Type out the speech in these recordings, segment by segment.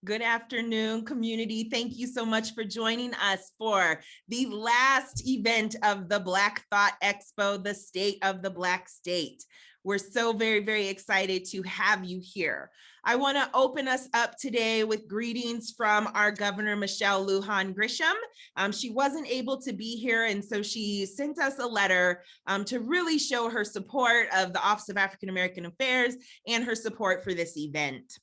Good afternoon, community. Thank you so much for joining us for the last event of the Black Thought Expo, the State of the Black State. We're so very, very excited to have you here. I want to open us up today with greetings from our Governor, Michelle Lujan Grisham. She wasn't able to be here, and so she sent us a letter to really show her support of the Office of African American Affairs and her support for this event.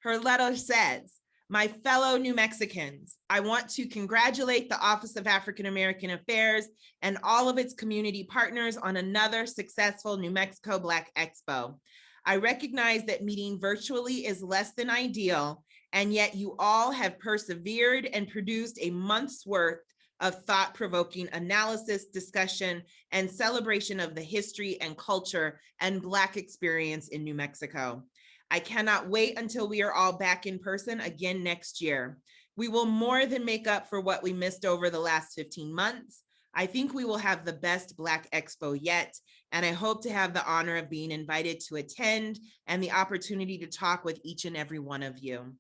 Her letter says, "My fellow New Mexicans, I want to congratulate the Office of African American Affairs and all of its community partners on another successful New Mexico Black Expo. I recognize that meeting virtually is less than ideal, and yet you all have persevered and produced a month's worth of thought-provoking analysis, discussion, and celebration of the history and culture and Black experience in New Mexico. I cannot wait until we are all back in person again next year. We will more than make up for what we missed over the last 15 months. I think we will have the best Black Expo yet, and I hope to have the honor of being invited to attend and the opportunity to talk with each and every one of you.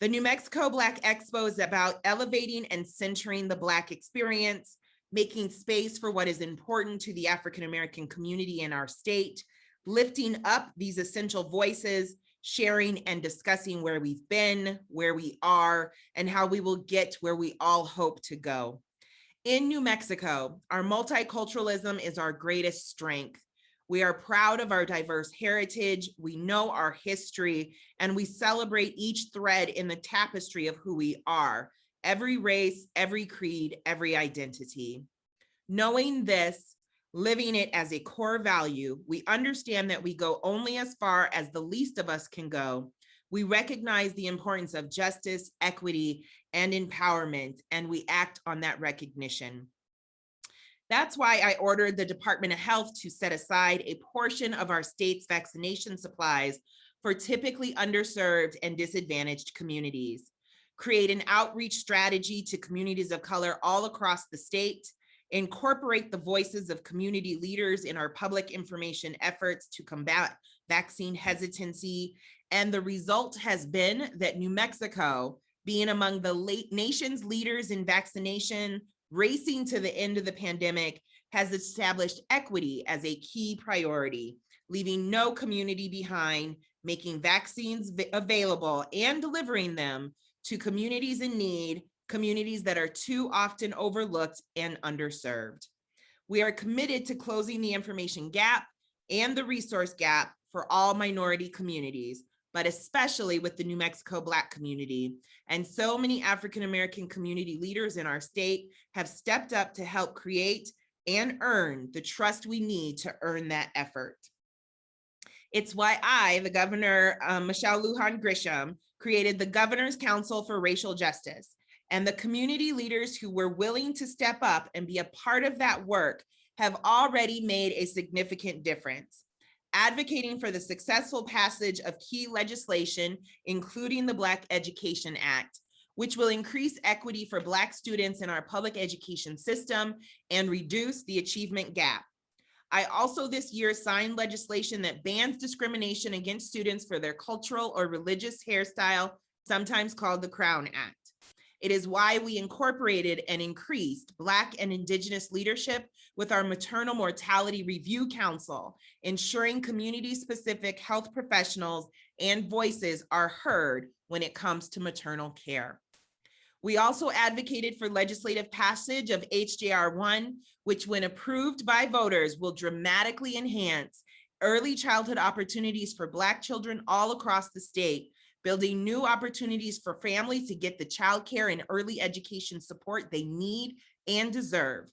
The New Mexico Black Expo is about elevating and centering the Black experience, making space for what is important to the African American community in our state, lifting up these essential voices, sharing and discussing where we've been, where we are, and how we will get where we all hope to go. In New Mexico, our multiculturalism is our greatest strength. We are proud of our diverse heritage, we know our history, and we celebrate each thread in the tapestry of who we are, every race, every creed, every identity. Knowing this, living it as a core value, we understand that we go only as far as the least of us can go. We recognize the importance of justice, equity, and empowerment, and we act on that recognition. That's why I ordered the Department of Health to set aside a portion of our state's vaccination supplies for typically underserved and disadvantaged communities, create an outreach strategy to communities of color all across the state, incorporate the voices of community leaders in our public information efforts to combat vaccine hesitancy. And the result has been that New Mexico, being among the nation's leaders in vaccination, racing to the end of the pandemic, has established equity as a key priority, leaving no community behind, making vaccines available and delivering them to communities in need, communities that are too often overlooked and underserved. We are committed to closing the information gap and the resource gap for all minority communities, but especially with the New Mexico Black community. And so many African American community leaders in our state have stepped up to help create and earn the trust we need to earn that effort. It's why I, the Governor, Michelle Lujan Grisham, created the Governor's Council for Racial Justice. And the community leaders who were willing to step up and be a part of that work have already made a significant difference, advocating for the successful passage of key legislation, including the Black Education Act, which will increase equity for Black students in our public education system and reduce the achievement gap. I also this year signed legislation that bans discrimination against students for their cultural or religious hairstyle, sometimes called the Crown Act. It is why we incorporated and increased Black and Indigenous leadership with our Maternal Mortality Review Council, ensuring community-specific health professionals and voices are heard when it comes to maternal care. We also advocated for legislative passage of HJR 1, which when approved by voters will dramatically enhance early childhood opportunities for Black children all across the state, building new opportunities for families to get the childcare and early education support they need and deserve.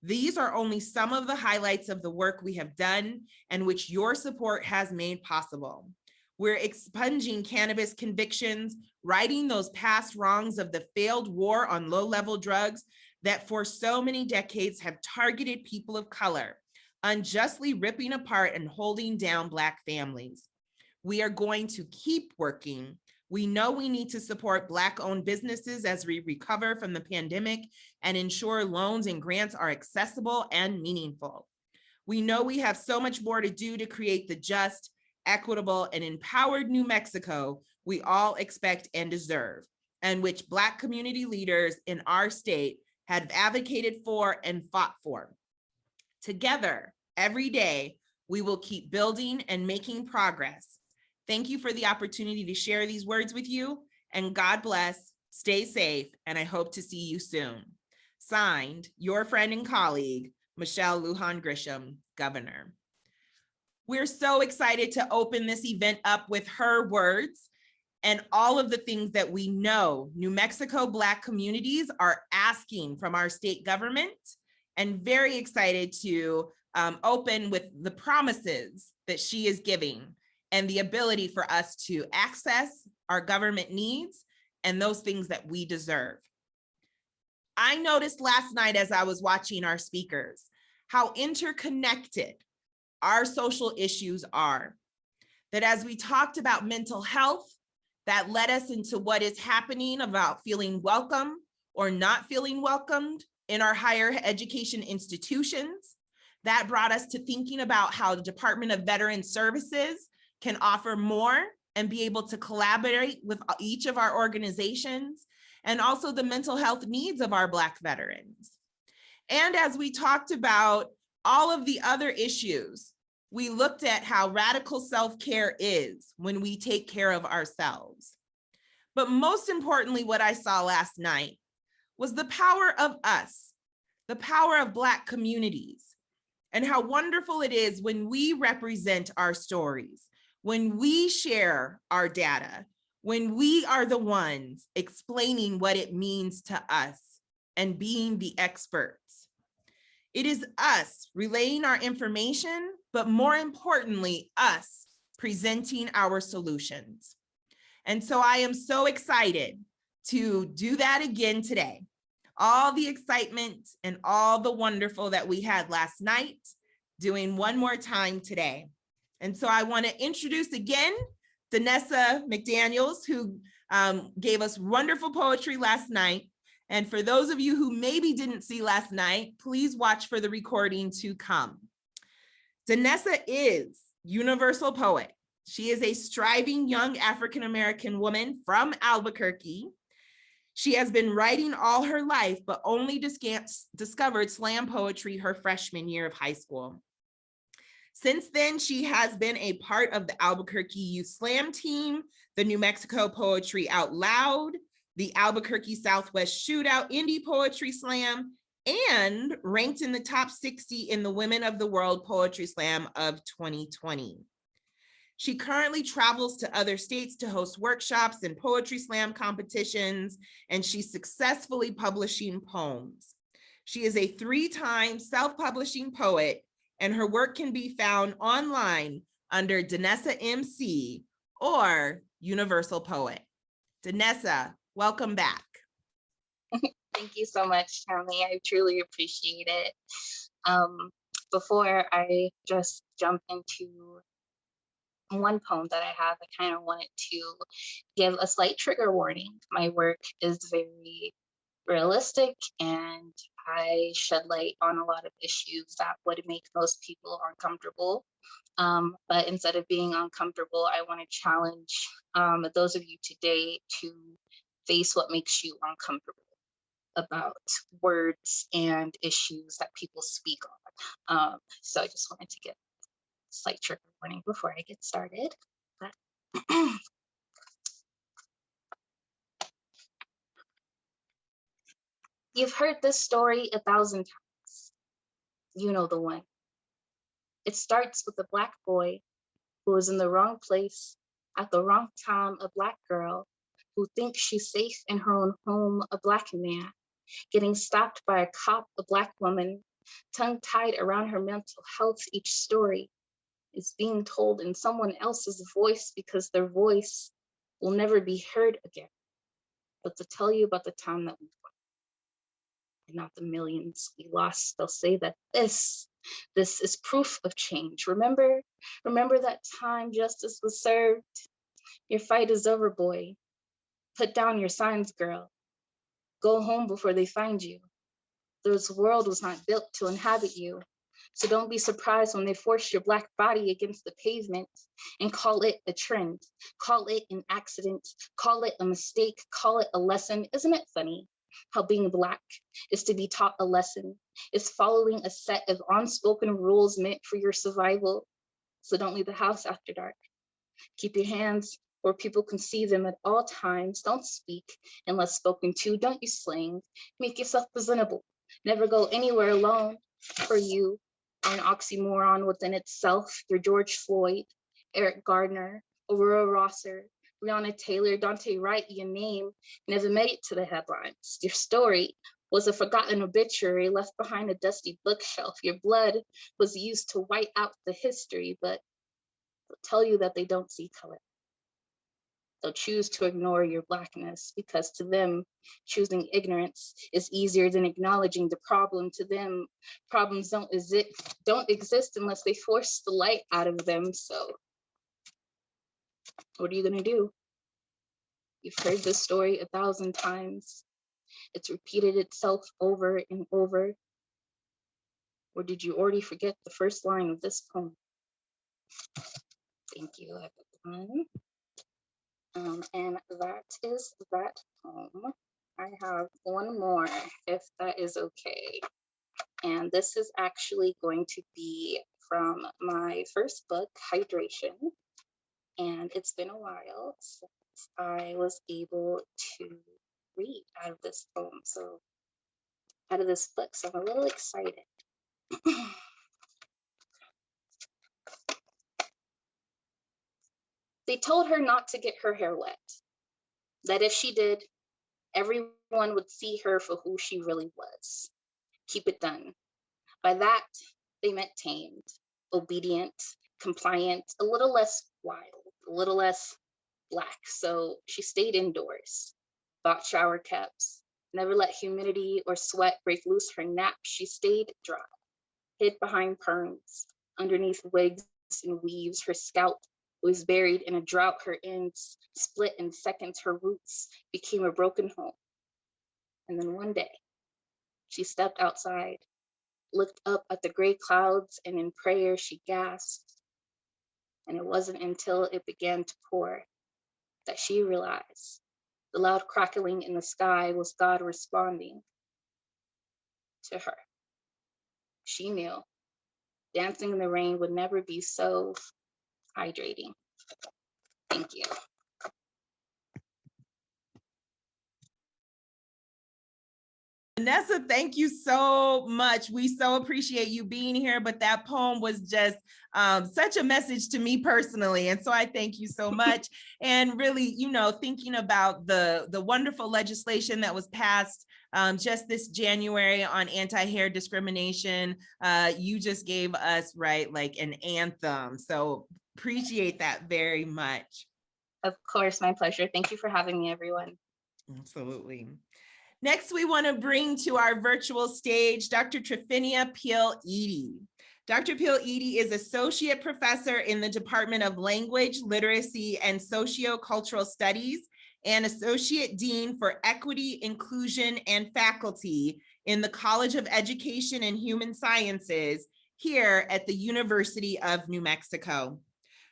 These are only some of the highlights of the work we have done and which your support has made possible. We're expunging cannabis convictions, righting those past wrongs of the failed war on low-level drugs that for so many decades have targeted people of color, unjustly ripping apart and holding down Black families. We are going to keep working. We know we need to support Black-owned businesses as we recover from the pandemic and ensure loans and grants are accessible and meaningful. We know we have so much more to do to create the just, equitable, and empowered New Mexico we all expect and deserve, and which Black community leaders in our state have advocated for and fought for. Together, every day, we will keep building and making progress. Thank you for the opportunity to share these words with you, and God bless, stay safe, and I hope to see you soon. Signed, your friend and colleague, Michelle Lujan Grisham, Governor. We're so excited to open this event up with her words and all of the things that we know New Mexico Black communities are asking from our state government, and very excited to open with the promises that she is giving and the ability for us to access our government needs and those things that we deserve. I noticed last night as I was watching our speakers, how interconnected our social issues are. That as we talked about mental health, that led us into what is happening about feeling welcome or not feeling welcomed in our higher education institutions. That brought us to thinking about how the Department of Veteran Services can offer more and be able to collaborate with each of our organizations, and also the mental health needs of our Black veterans. And as we talked about all of the other issues, we looked at how radical self-care is when we take care of ourselves. But most importantly, what I saw last night was the power of us, the power of Black communities, and how wonderful it is when we represent our stories, when we share our data, when we are the ones explaining what it means to us and being the experts. It is us relaying our information, but more importantly, us presenting our solutions. And so I am so excited to do that again today. All the excitement and all the wonderful that we had last night, doing one more time today. And so I want to introduce again Danessa McDaniels, who gave us wonderful poetry last night. And for those of you who maybe didn't see last night, please watch for the recording to come. Danessa is Universal Poet. She is a striving young African-American woman from Albuquerque. She has been writing all her life, but only discovered slam poetry her freshman year of high school. Since then, she has been a part of the Albuquerque Youth Slam team, the New Mexico Poetry Out Loud, the Albuquerque Southwest Shootout Indie Poetry Slam, and ranked in the top 60 in the Women of the World Poetry Slam of 2020. She currently travels to other states to host workshops and poetry slam competitions, and she's successfully publishing poems. She is a 3-time self-publishing poet, and her work can be found online under Danessa MC or Universal Poet. Danessa, welcome back. Thank you so much, Tammy. I truly appreciate it. Before I just jump into one poem that I have, I kind of wanted to give a slight trigger warning. My work is very realistic, and I shed light on a lot of issues that would make most people uncomfortable. But instead of being uncomfortable, I want to challenge those of you today to face what makes you uncomfortable about words and issues that people speak on. So I just wanted to get a slight trigger warning before I get started. But you've heard this story 1,000 times. You know the one. It starts with a Black boy who is in the wrong place at the wrong time, a Black girl who thinks she's safe in her own home, a Black man getting stopped by a cop, a Black woman, tongue-tied around her mental health. Each story is being told in someone else's voice because their voice will never be heard again. But to tell you about the time that we won and not the millions we lost, they'll say that this is proof of change. Remember that time justice was served? Your fight is over, boy. Put down your signs, girl. Go home before they find you. This world was not built to inhabit you. So don't be surprised when they force your Black body against the pavement and call it a trend, call it an accident, call it a mistake, call it a lesson. Isn't it funny how being Black is to be taught a lesson, is following a set of unspoken rules meant for your survival? So don't leave the house after dark. Keep your hands where people can see them at all times. Don't speak unless spoken to. Don't use slang. Make yourself presentable. Never go anywhere alone. For you are an oxymoron within itself. You're George Floyd, Eric Gardner, Aurora Rosser, Breonna Taylor, Dante Wright. Your name never made it to the headlines. Your story was a forgotten obituary left behind a dusty bookshelf. Your blood was used to white out the history, but they'll tell you that they don't see color. They'll choose to ignore your Blackness because to them, choosing ignorance is easier than acknowledging the problem. To them, problems don't exist unless they force the light out of them. So what are you gonna do? You've heard this story 1,000 times. It's repeated itself over and over. Or did you already forget the first line of this poem? Thank you, everyone. And that is that poem. I have one more, if that is okay. And this is actually going to be from my first book, Hydration. And it's been a while since I was able to read out of this poem. So out of this book, so I'm a little excited. They told her not to get her hair wet, that if she did, everyone would see her for who she really was. Keep it done. By that, they meant tamed, obedient, compliant, a little less wild, a little less Black. So she stayed indoors, bought shower caps, never let humidity or sweat break loose her nap. She stayed dry, hid behind perms, underneath wigs and weaves. Her scalp was buried in a drought. Her ends split in seconds. Her roots became a broken home. And then one day, she stepped outside, looked up at the gray clouds, and in prayer she gasped. And it wasn't until it began to pour that she realized the loud crackling in the sky was God responding to her. She knew dancing in the rain would never be so hydrating. Thank you. Vanessa, thank you so much. We so appreciate you being here, but that poem was just such a message to me personally. And so I thank you so much. And really, thinking about the wonderful legislation that was passed just this January on anti-hair discrimination, you just gave us, like an anthem. So appreciate that very much. Of course, my pleasure. Thank you for having me, everyone. Absolutely. Next, we want to bring to our virtual stage Dr. Trefinia Peel-Eady. Dr. Peel-Eady is Associate Professor in the Department of Language, Literacy, and Sociocultural Studies and Associate Dean for Equity, Inclusion, and Faculty in the College of Education and Human Sciences here at the University of New Mexico.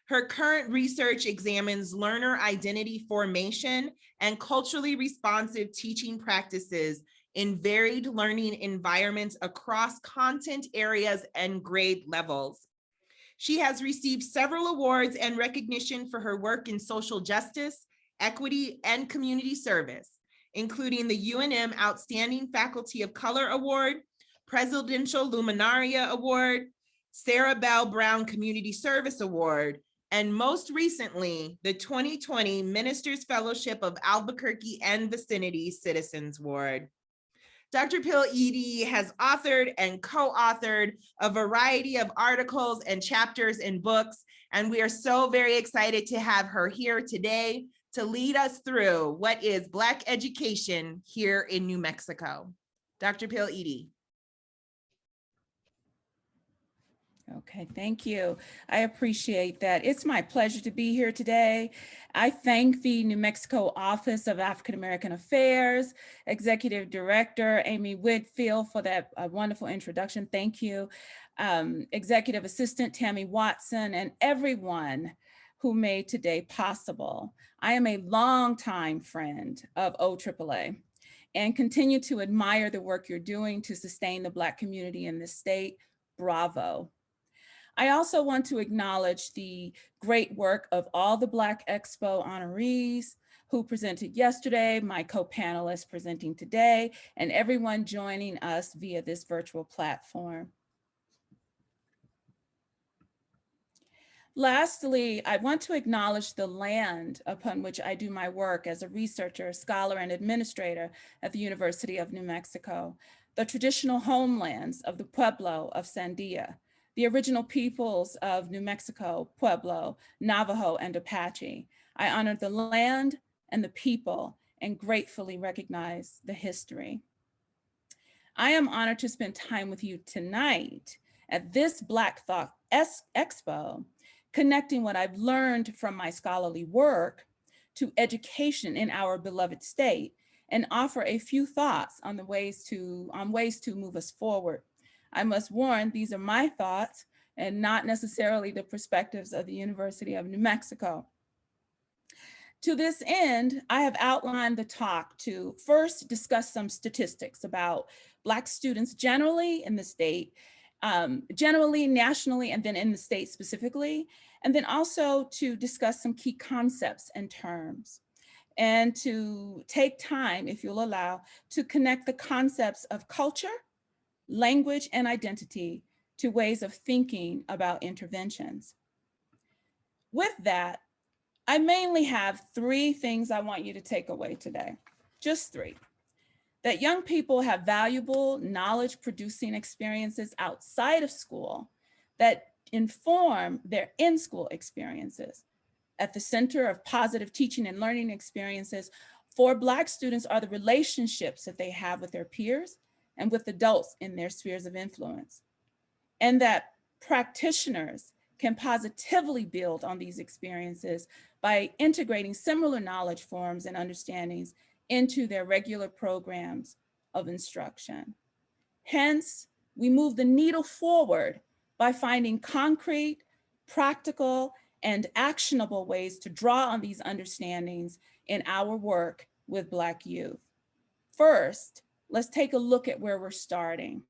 Her current research examines learner identity formation and culturally responsive teaching practices in varied learning environments across content areas and grade levels. She has received several awards and recognition for her work in social justice, equity, and community service, including the UNM Outstanding Faculty of Color Award, Presidential Luminaria Award, Sarah Bell Brown Community Service Award, and most recently, the 2020 Minister's Fellowship of Albuquerque and Vicinity Citizens Award. Dr. Peel-Eady has authored and co-authored a variety of articles and chapters in books, and we are so very excited to have her here today to lead us through what is Black education here in New Mexico. Dr. Peel-Eady. Okay, thank you. I appreciate that. It's my pleasure to be here today. I thank the New Mexico Office of African American Affairs, Executive Director Amy Whitfield for that wonderful introduction. Thank you. Executive Assistant Tammy Watson, and everyone who made today possible. I am a longtime friend of OAAA and continue to admire the work you're doing to sustain the Black community in this state. Bravo. I also want to acknowledge the great work of all the Black Expo honorees who presented yesterday, my co-panelists presenting today, and everyone joining us via this virtual platform. Lastly, I want to acknowledge the land upon which I do my work as a researcher, scholar, and administrator at the University of New Mexico, the traditional homelands of the Pueblo of Sandia, the original peoples of New Mexico, Pueblo, Navajo, and Apache. I honor the land and the people and gratefully recognize the history. I am honored to spend time with you tonight at this Black Thought Expo, connecting what I've learned from my scholarly work to education in our beloved state, and offer a few thoughts on ways to move us forward. I must warn, these are my thoughts and not necessarily the perspectives of the University of New Mexico. To this end, I have outlined the talk to first discuss some statistics about Black students generally in the state, generally, nationally, and then in the state specifically, and then also to discuss some key concepts and terms, and to take time, if you'll allow, to connect the concepts of culture, language, and identity to ways of thinking about interventions. With that, I mainly have three things I want you to take away today, just three. That young people have valuable knowledge producing experiences outside of school that inform their in-school experiences. At the center of positive teaching and learning experiences for Black students are the relationships that they have with their peers and with adults in their spheres of influence. And that practitioners can positively build on these experiences by integrating similar knowledge forms and understandings into their regular programs of instruction. Hence, we move the needle forward by finding concrete, practical, and actionable ways to draw on these understandings in our work with Black youth. First, let's take a look at where we're starting.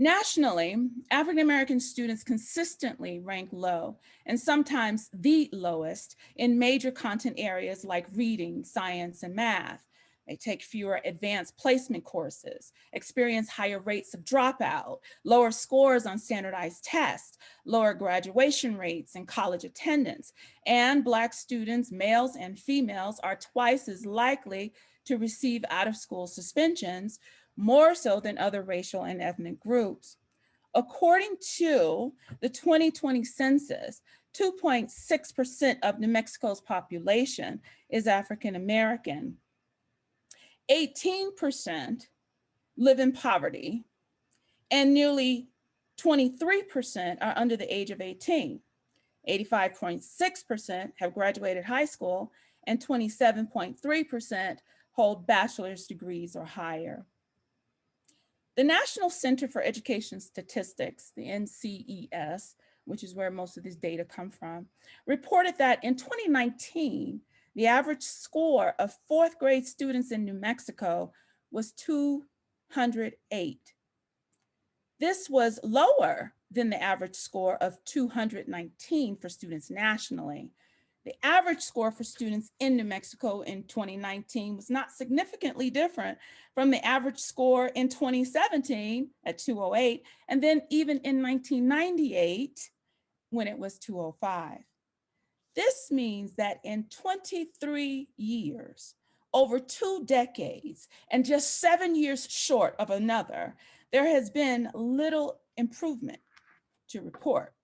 Nationally, African American students consistently rank low, and sometimes the lowest, in major content areas like reading, science, and math. They take fewer advanced placement courses, experience higher rates of dropout, lower scores on standardized tests, lower graduation rates and college attendance, and Black students, males and females, are twice as likely to receive out-of-school suspensions, more so than other racial and ethnic groups. According to the 2020 census, 2.6% of New Mexico's population is African American. 18% live in poverty, and nearly 23% are under the age of 18. 85.6% have graduated high school, and 27.3% hold bachelor's degrees or higher. The National Center for Education Statistics, the NCES, which is where most of this data come from, reported that in 2019, the average score of fourth grade students in New Mexico was 208. This was lower than the average score of 219 for students nationally. The average score for students in New Mexico in 2019 was not significantly different from the average score in 2017 at 208, and then even in 1998 when it was 205. This means that in 23 years, over 2 decades, and just 7 years short of another, there has been little improvement to report.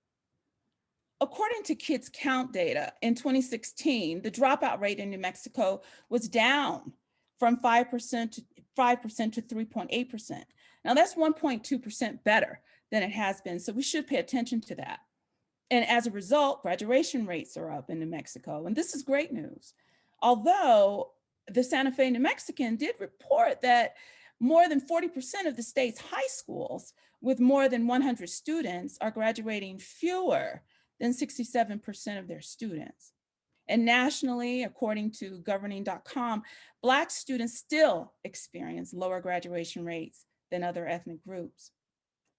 According to Kids Count data, in 2016, the dropout rate in New Mexico was down from 5% to 3.8%. Now that's 1.2% better than it has been, so we should pay attention to that. And as a result, graduation rates are up in New Mexico, and this is great news. Although the Santa Fe New Mexican did report that more than 40% of the state's high schools with more than 100 students, are graduating fewer than 67% of their students. And nationally, according to governing.com, Black students still experience lower graduation rates than other ethnic groups.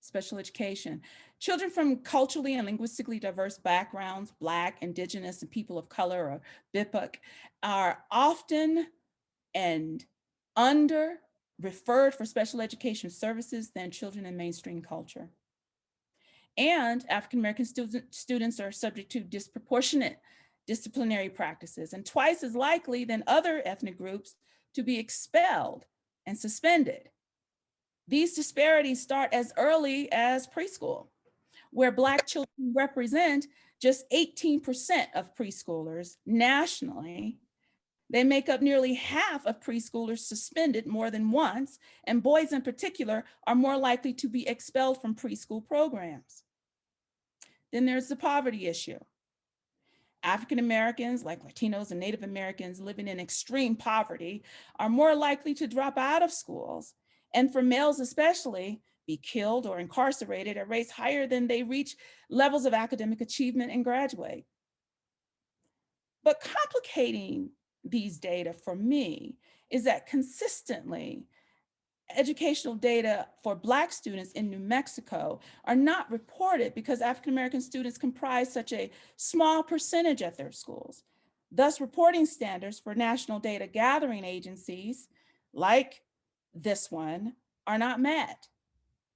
Special education. Children from culturally and linguistically diverse backgrounds, Black, Indigenous, and people of color, or BIPOC, are often and under referred for special education services than children in mainstream culture. And African American students are subject to disproportionate disciplinary practices and twice as likely than other ethnic groups to be expelled and suspended. These disparities start as early as preschool, where Black children represent just 18% of preschoolers nationally. They make up nearly half of preschoolers suspended more than once, and boys in particular are more likely to be expelled from preschool programs. Then there's the poverty issue. African Americans, like Latinos and Native Americans living in extreme poverty, are more likely to drop out of schools, and for males especially, be killed or incarcerated at rates higher than they reach levels of academic achievement and graduate. But complicating these data for me is that consistently, educational data for Black students in New Mexico are not reported because African American students comprise such a small percentage at their schools. Thus, reporting standards for national data gathering agencies like this one are not met.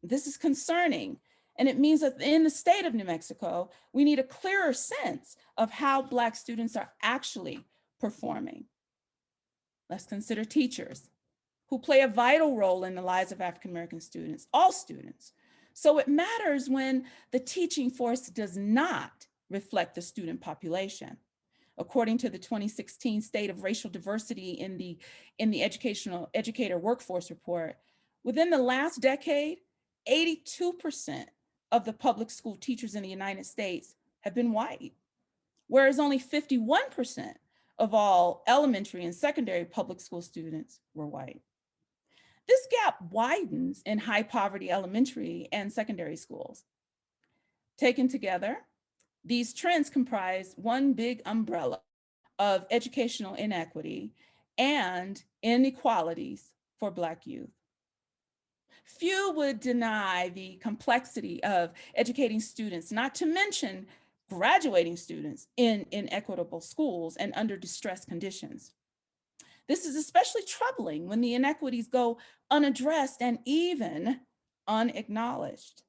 This is concerning, and it means that in the state of New Mexico, we need a clearer sense of how Black students are actually performing. Let's consider teachers, who play a vital role in the lives of African American students, all students. So it matters when the teaching force does not reflect the student population. According to the 2016 State of Racial Diversity in the Educator Workforce Report, within the last decade, 82% of the public school teachers in the United States have been white, whereas only 51% of all elementary and secondary public school students were white. This gap widens in high poverty elementary and secondary schools. Taken together, these trends comprise one big umbrella of educational inequity and inequalities for Black youth. Few would deny the complexity of educating students, not to mention graduating students in inequitable schools and under distressed conditions. This is especially troubling when the inequities go unaddressed and even unacknowledged.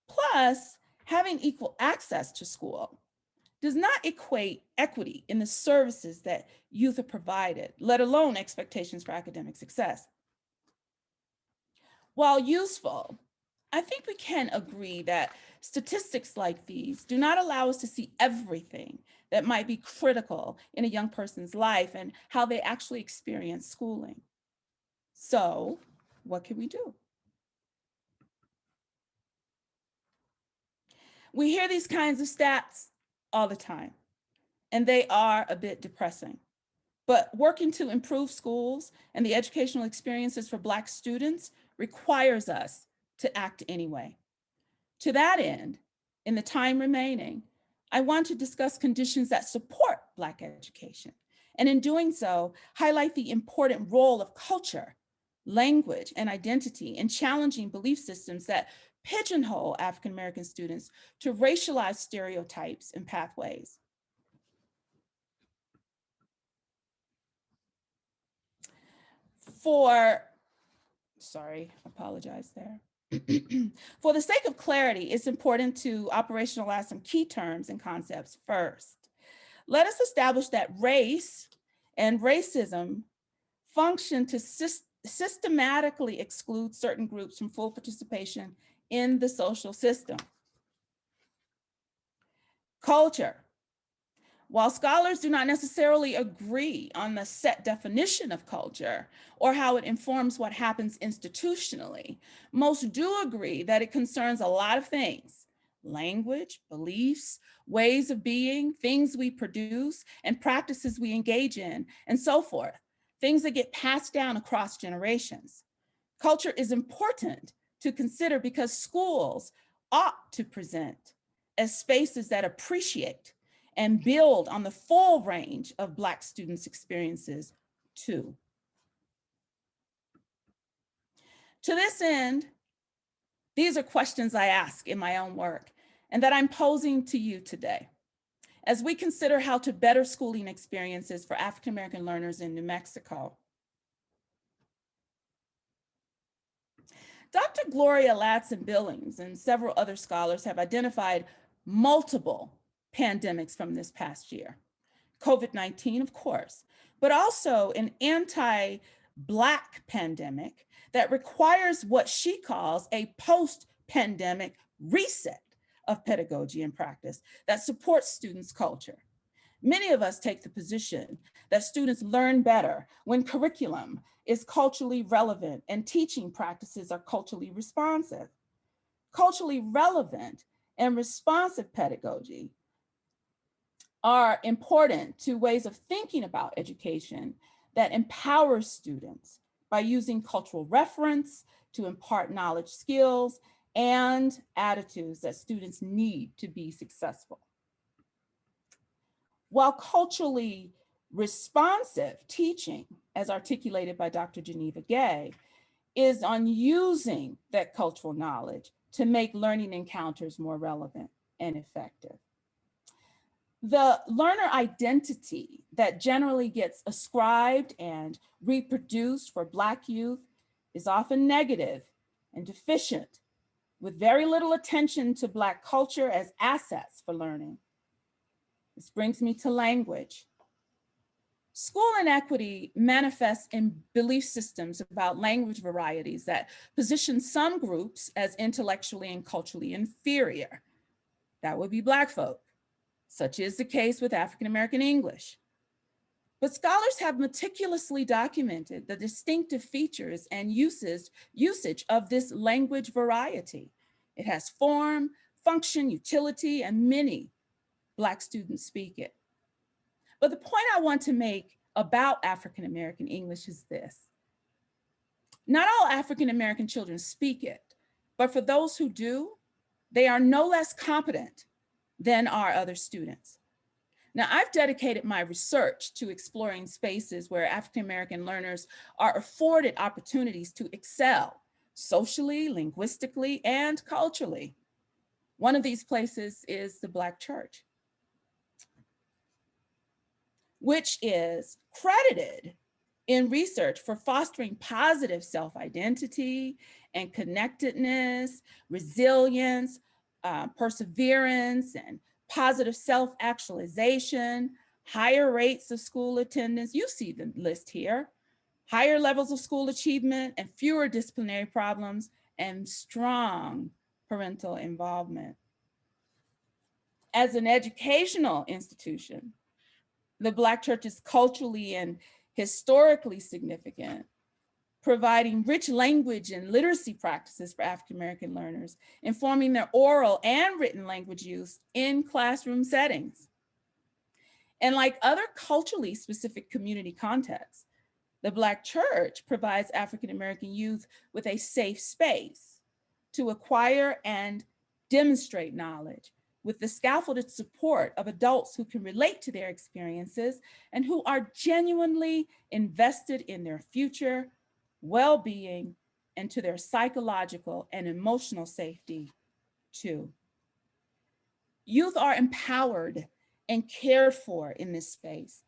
Plus, having equal access to school does not equate equity in the services that youth are provided, let alone expectations for academic success. While useful, I think we can agree that statistics like these do not allow us to see everything that might be critical in a young person's life and how they actually experience schooling. So, what can we do? We hear these kinds of stats all the time, and they are a bit depressing. But working to improve schools and the educational experiences for Black students requires us to act anyway. To that end, in the time remaining, I want to discuss conditions that support Black education, and in doing so, highlight the important role of culture, language, and identity in challenging belief systems that pigeonhole African American students to racialized stereotypes and pathways. Apologize there. For the sake of clarity, it's important to operationalize some key terms and concepts first. Let us establish that race and racism function to systematically exclude certain groups from full participation in the social system. Culture. While scholars do not necessarily agree on the set definition of culture or how it informs what happens institutionally, most do agree that it concerns a lot of things: language, beliefs, ways of being, things we produce, and practices we engage in, and so forth, things that get passed down across generations. Culture is important to consider because schools ought to present as spaces that appreciate and build on the full range of Black students' experiences too. To this end, these are questions I ask in my own work and that I'm posing to you today as we consider how to better schooling experiences for African American learners in New Mexico. Dr. Gloria Ladson Billings and several other scholars have identified multiple pandemics from this past year. COVID-19, of course, but also an anti-Black pandemic that requires what she calls a post-pandemic reset of pedagogy and practice that supports students' culture. Many of us take the position that students learn better when curriculum is culturally relevant and teaching practices are culturally responsive. Culturally relevant and responsive pedagogy are important to ways of thinking about education that empowers students by using cultural reference to impart knowledge, skills, and attitudes that students need to be successful. While culturally responsive teaching, as articulated by Dr. Geneva Gay, is on using that cultural knowledge to make learning encounters more relevant and effective. The learner identity that generally gets ascribed and reproduced for Black youth is often negative and deficient, with very little attention to Black culture as assets for learning. This brings me to language. School inequity manifests in belief systems about language varieties that position some groups as intellectually and culturally inferior. That would be Black folk. Such is the case with African American English. But scholars have meticulously documented the distinctive features and usage of this language variety. It has form, function, utility, and many Black students speak it. But the point I want to make about African American English is this. Not all African American children speak it, but for those who do, they are no less competent than are other students. Now, I've dedicated my research to exploring spaces where African American learners are afforded opportunities to excel socially, linguistically, and culturally. One of these places is the Black church, which is credited in research for fostering positive self-identity and connectedness, resilience, perseverance, and positive self-actualization, higher rates of school attendance. You see the list here. Higher levels of school achievement and fewer disciplinary problems, and strong parental involvement. As an educational institution, the Black church is culturally and historically significant, providing rich language and literacy practices for African American learners, informing their oral and written language use in classroom settings. And like other culturally specific community contexts, the Black church provides African American youth with a safe space to acquire and demonstrate knowledge with the scaffolded support of adults who can relate to their experiences and who are genuinely invested in their future, well-being, and to their psychological and emotional safety too. Youth are empowered and cared for in this space.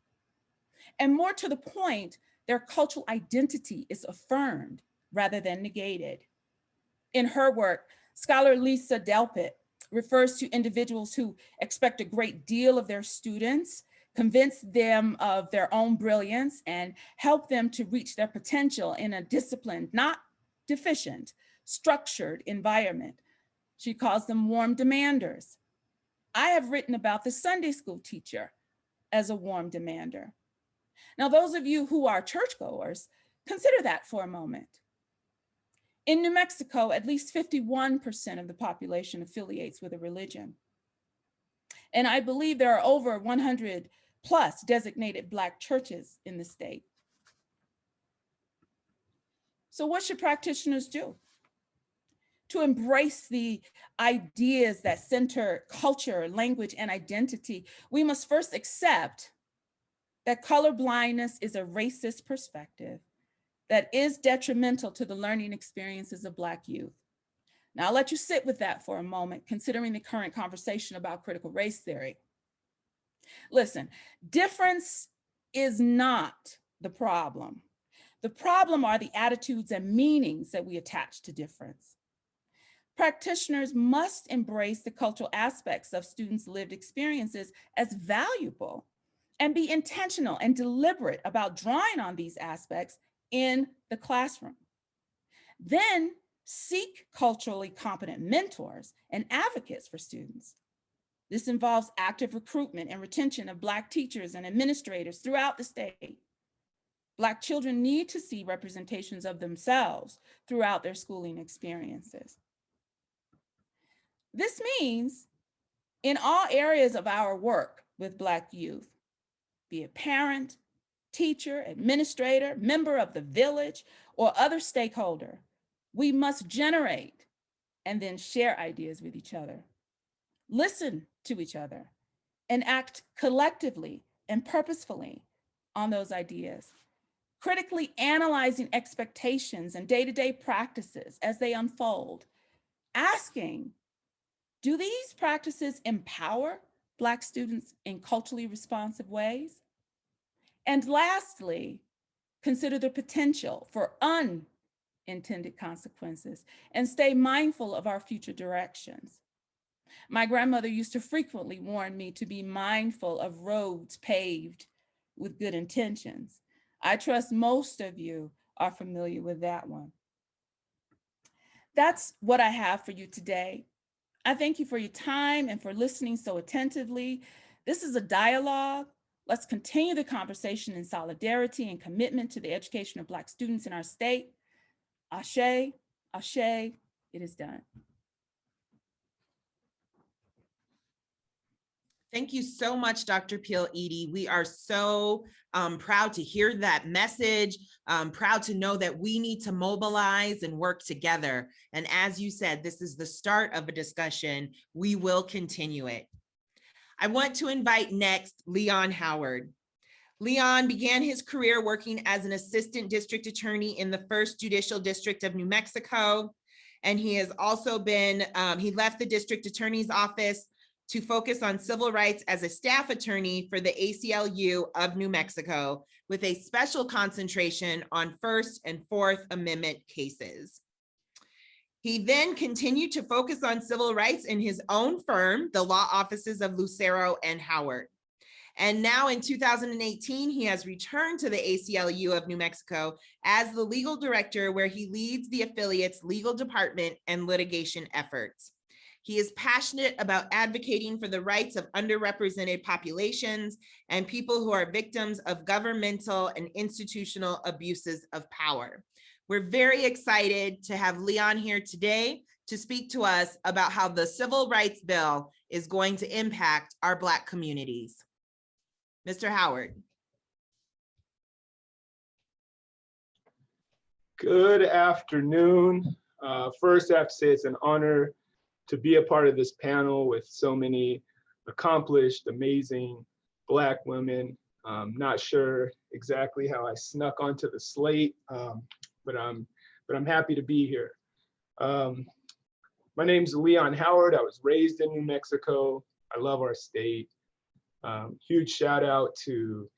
And more to the point, their cultural identity is affirmed rather than negated. In her work, scholar Lisa Delpit refers to individuals who expect a great deal of their students, convince them of their own brilliance, and help them to reach their potential in a disciplined, not deficient, structured environment. She calls them warm demanders. I have written about the Sunday school teacher as a warm demander. Now, those of you who are churchgoers, consider that for a moment. In New Mexico, at least 51% of the population affiliates with a religion. And I believe there are over 100 plus designated Black churches in the state. So what should practitioners do? to embrace the ideas that center culture, language, and identity, we must first accept that color blindness is a racist perspective that is detrimental to the learning experiences of Black youth. Now, I'll let you sit with that for a moment, considering the current conversation about critical race theory. Listen, difference is not the problem. The problem are the attitudes and meanings that we attach to difference. Practitioners must embrace the cultural aspects of students' lived experiences as valuable and be intentional and deliberate about drawing on these aspects in the classroom. Then seek culturally competent mentors and advocates for students. This involves active recruitment and retention of Black teachers and administrators throughout the state. Black children need to see representations of themselves throughout their schooling experiences. This means in all areas of our work with Black youth, be it parent, teacher, administrator, member of the village, or other stakeholder, we must generate and then share ideas with each other, listen to each other, and act collectively and purposefully on those ideas, critically analyzing expectations and day-to-day practices as they unfold, asking, do these practices empower Black students in culturally responsive ways? And lastly, consider the potential for unintended consequences and stay mindful of our future directions. My grandmother used to frequently warn me to be mindful of roads paved with good intentions. I trust most of you are familiar with that one. That's what I have for you today. I thank you for your time and for listening so attentively. This is a dialogue. Let's continue the conversation in solidarity and commitment to the education of Black students in our state. Ashe, ashe, it is done. Thank you so much, Dr. Peel-Edie. We are so proud to hear that message, proud to know that we need to mobilize and work together. And as you said, this is the start of a discussion. We will continue it. I want to invite next Leon Howard. Leon began his career working as an assistant district attorney in the 1st Judicial District of New Mexico. And he has also been, he left the district attorney's office to focus on civil rights as a staff attorney for the ACLU of New Mexico, with a special concentration on First and Fourth Amendment cases. He then continued to focus on civil rights in his own firm, the law offices of Lucero and Howard. And now in 2018, he has returned to the ACLU of New Mexico as the legal director, where he leads the affiliate's legal department and litigation efforts. He is passionate about advocating for the rights of underrepresented populations and people who are victims of governmental and institutional abuses of power. We're very excited to have Leon here today to speak to us about how the Civil Rights Bill is going to impact our Black communities. Mr. Howard. Good afternoon. First, I have to say it's an honor to be a part of this panel with so many accomplished, amazing Black women. Not sure exactly how I snuck onto the slate, but I'm happy to be here. My name's Leon Howard. I was raised in New Mexico. I love our state. Huge shout out to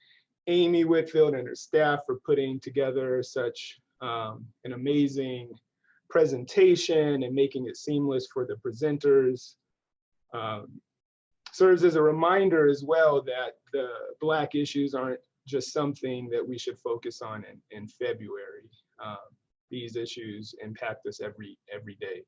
Amy Whitfield and her staff for putting together such an amazing presentation and making it seamless for the presenters. Serves as a reminder as well that the Black issues aren't just something that we should focus on in February. These issues impact us every day.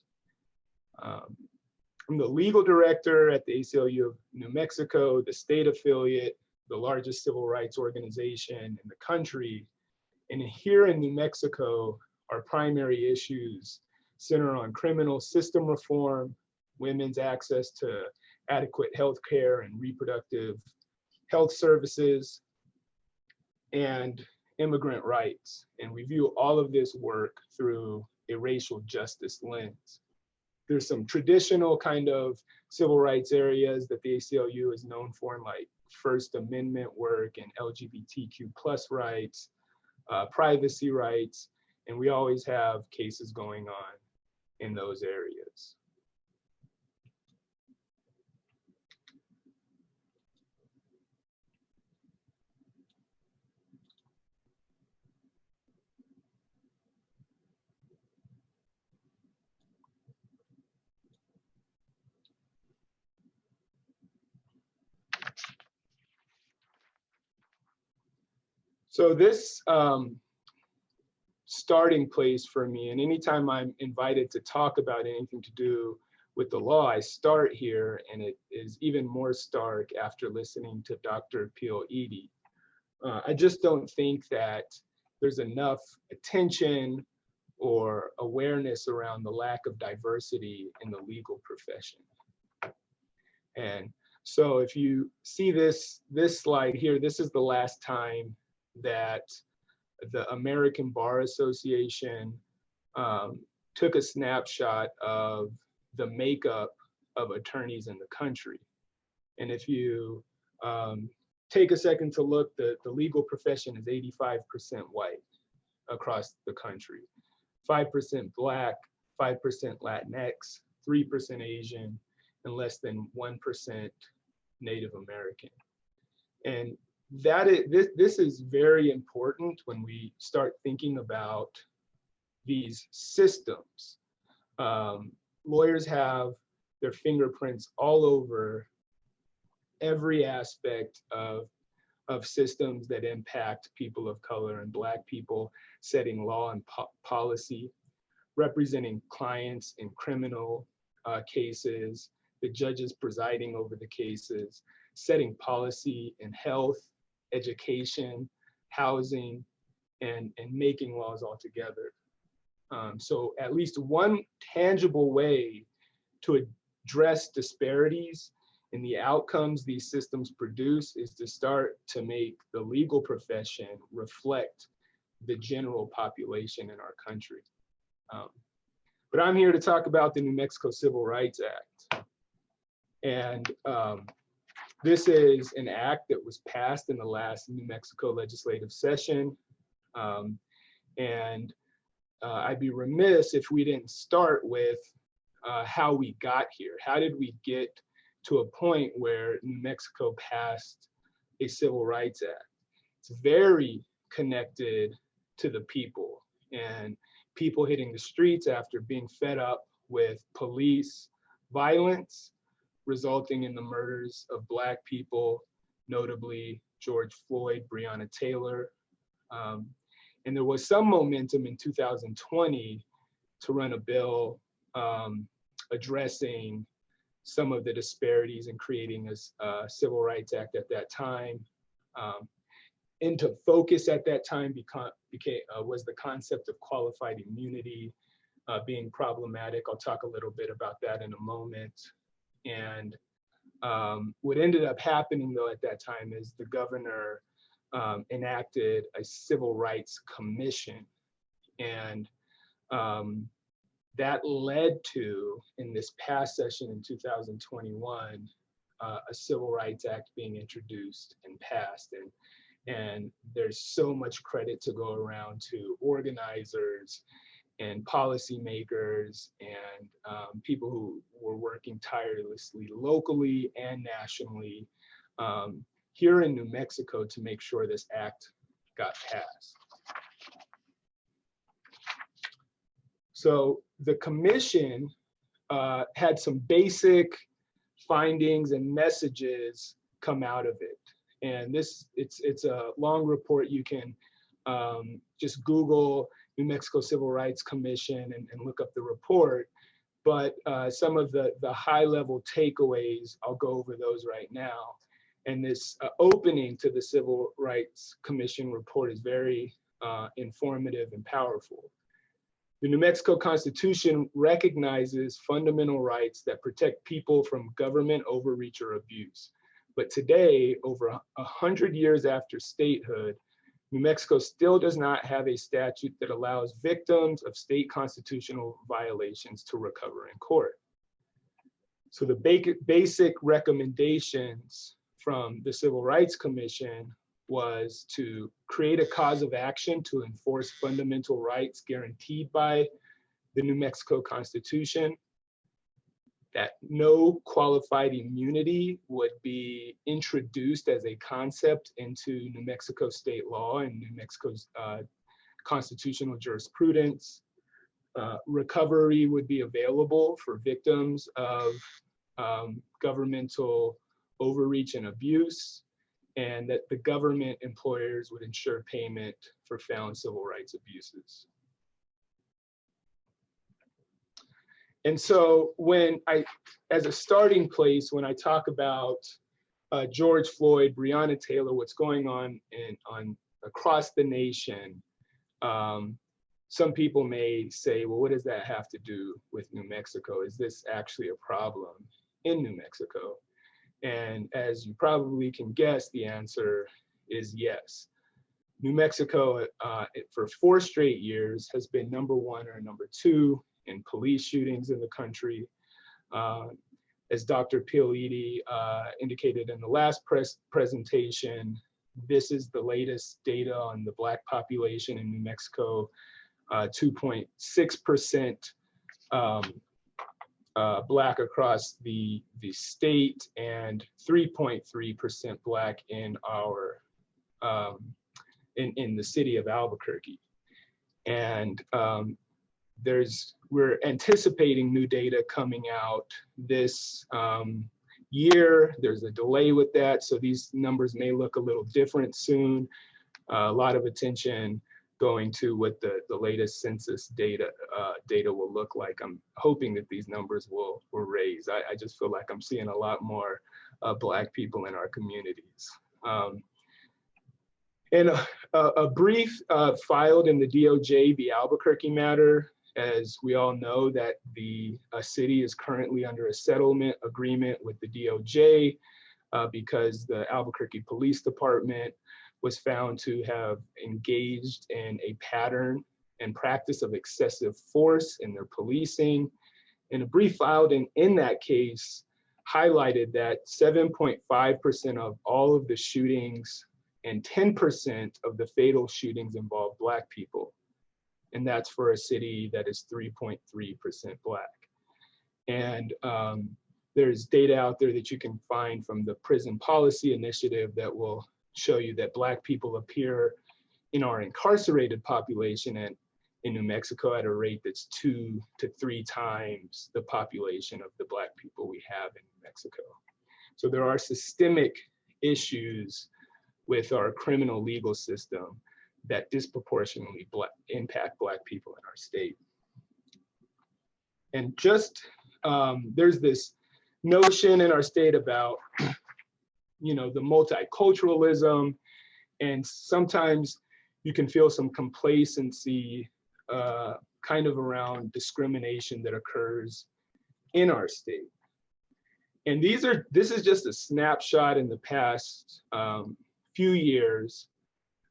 I'm the legal director at the ACLU of New Mexico, the state affiliate, the largest civil rights organization in the country. And here in New Mexico, our primary issues center on criminal system reform, women's access to adequate health care and reproductive health services, and immigrant rights. And we view all of this work through a racial justice lens. there's some traditional kind of civil rights areas that the ACLU is known for, like First Amendment work and LGBTQ plus rights, privacy rights, and we always have cases going on in those areas. So this starting place for me, and anytime I'm invited to talk about anything to do with the law, I start here, and it is even more stark after listening to Dr. Peel Edie. I just don't think that there's enough attention or awareness around the lack of diversity in the legal profession. And so if you see this slide here, this is the last time that the American Bar Association took a snapshot of the makeup of attorneys in the country. And if you take a second to look, the legal profession is 85% white across the country, 5% Black, 5% Latinx, 3% Asian, and less than 1% Native American. And this is very important when we start thinking about these systems. Lawyers have their fingerprints all over every aspect of systems that impact people of color and Black people, setting law and policy, representing clients in criminal cases, the judges presiding over the cases, setting policy in health, education, housing, and making laws altogether. So at least one tangible way to address disparities in the outcomes these systems produce is to start to make the legal profession reflect the general population in our country. But I'm here to talk about the New Mexico Civil Rights Act. And this is an act that was passed in the last New Mexico legislative session. I'd be remiss if we didn't start with how we got here. How did we get to a point where New Mexico passed a Civil Rights Act? It's very connected to the people and people hitting the streets after being fed up with police violence, resulting in the murders of Black people, notably George Floyd, Breonna Taylor. And there was some momentum in 2020 to run a bill addressing some of the disparities and creating a Civil Rights Act at that time. Into focus at that time was the concept of qualified immunity being problematic. I'll talk a little bit about that in a moment. And what ended up happening though at that time is the governor enacted a civil rights commission. And that led to, in this past session in 2021, a Civil Rights Act being introduced and passed. And there's so much credit to go around to organizers and policymakers and people who were working tirelessly locally and nationally here in New Mexico to make sure this act got passed. So the commission had some basic findings and messages come out of it. And it's a long report. You can just Google New Mexico Civil Rights Commission and look up the report. But some of the high level takeaways, I'll go over those right now. And this opening to the Civil Rights Commission report is very informative and powerful. The New Mexico Constitution recognizes fundamental rights that protect people from government overreach or abuse. But today, over 100 years after statehood, New Mexico still does not have a statute that allows victims of state constitutional violations to recover in court. So the basic recommendations from the Civil Rights Commission was to create a cause of action to enforce fundamental rights guaranteed by the New Mexico Constitution, that no qualified immunity would be introduced as a concept into New Mexico state law and New Mexico's constitutional jurisprudence. Recovery would be available for victims of governmental overreach and abuse, and that the government employers would ensure payment for found civil rights abuses. And so as a starting place, when I talk about George Floyd, Breonna Taylor, what's going on across the nation, some people may say, well, what does that have to do with New Mexico? Is this actually a problem in New Mexico? And as you probably can guess, the answer is yes. New Mexico, for 4 straight years, has been #1 or #2 in police shootings in the country. As Dr. Pialiti indicated in the last presentation, this is the latest data on the Black population in New Mexico, 2.6% Black across the state, and 3.3% Black in our in the city of Albuquerque. And we're anticipating new data coming out this year. There's a delay with that, so these numbers may look a little different soon. A lot of attention going to what the latest census data will look like. I'm hoping that these numbers will raise. I just feel like I'm seeing a lot more Black people in our communities. And a brief filed in the DOJ v. Albuquerque matter. As we all know, that the city is currently under a settlement agreement with the DOJ because the Albuquerque Police Department was found to have engaged in a pattern and practice of excessive force in their policing. And a brief filed in that case highlighted that 7.5% of all of the shootings and 10% of the fatal shootings involved Black people. And that's for a city that is 3.3% Black. And there's data out there that you can find from the Prison Policy Initiative that will show you that Black people appear in our incarcerated population in New Mexico at a rate that's 2 to 3 times the population of the Black people we have in New Mexico. So there are systemic issues with our criminal legal system that disproportionately impact Black people in our state. And just, there's this notion in our state about, the multiculturalism, and sometimes you can feel some complacency kind of around discrimination that occurs in our state. And this is just a snapshot in the past few years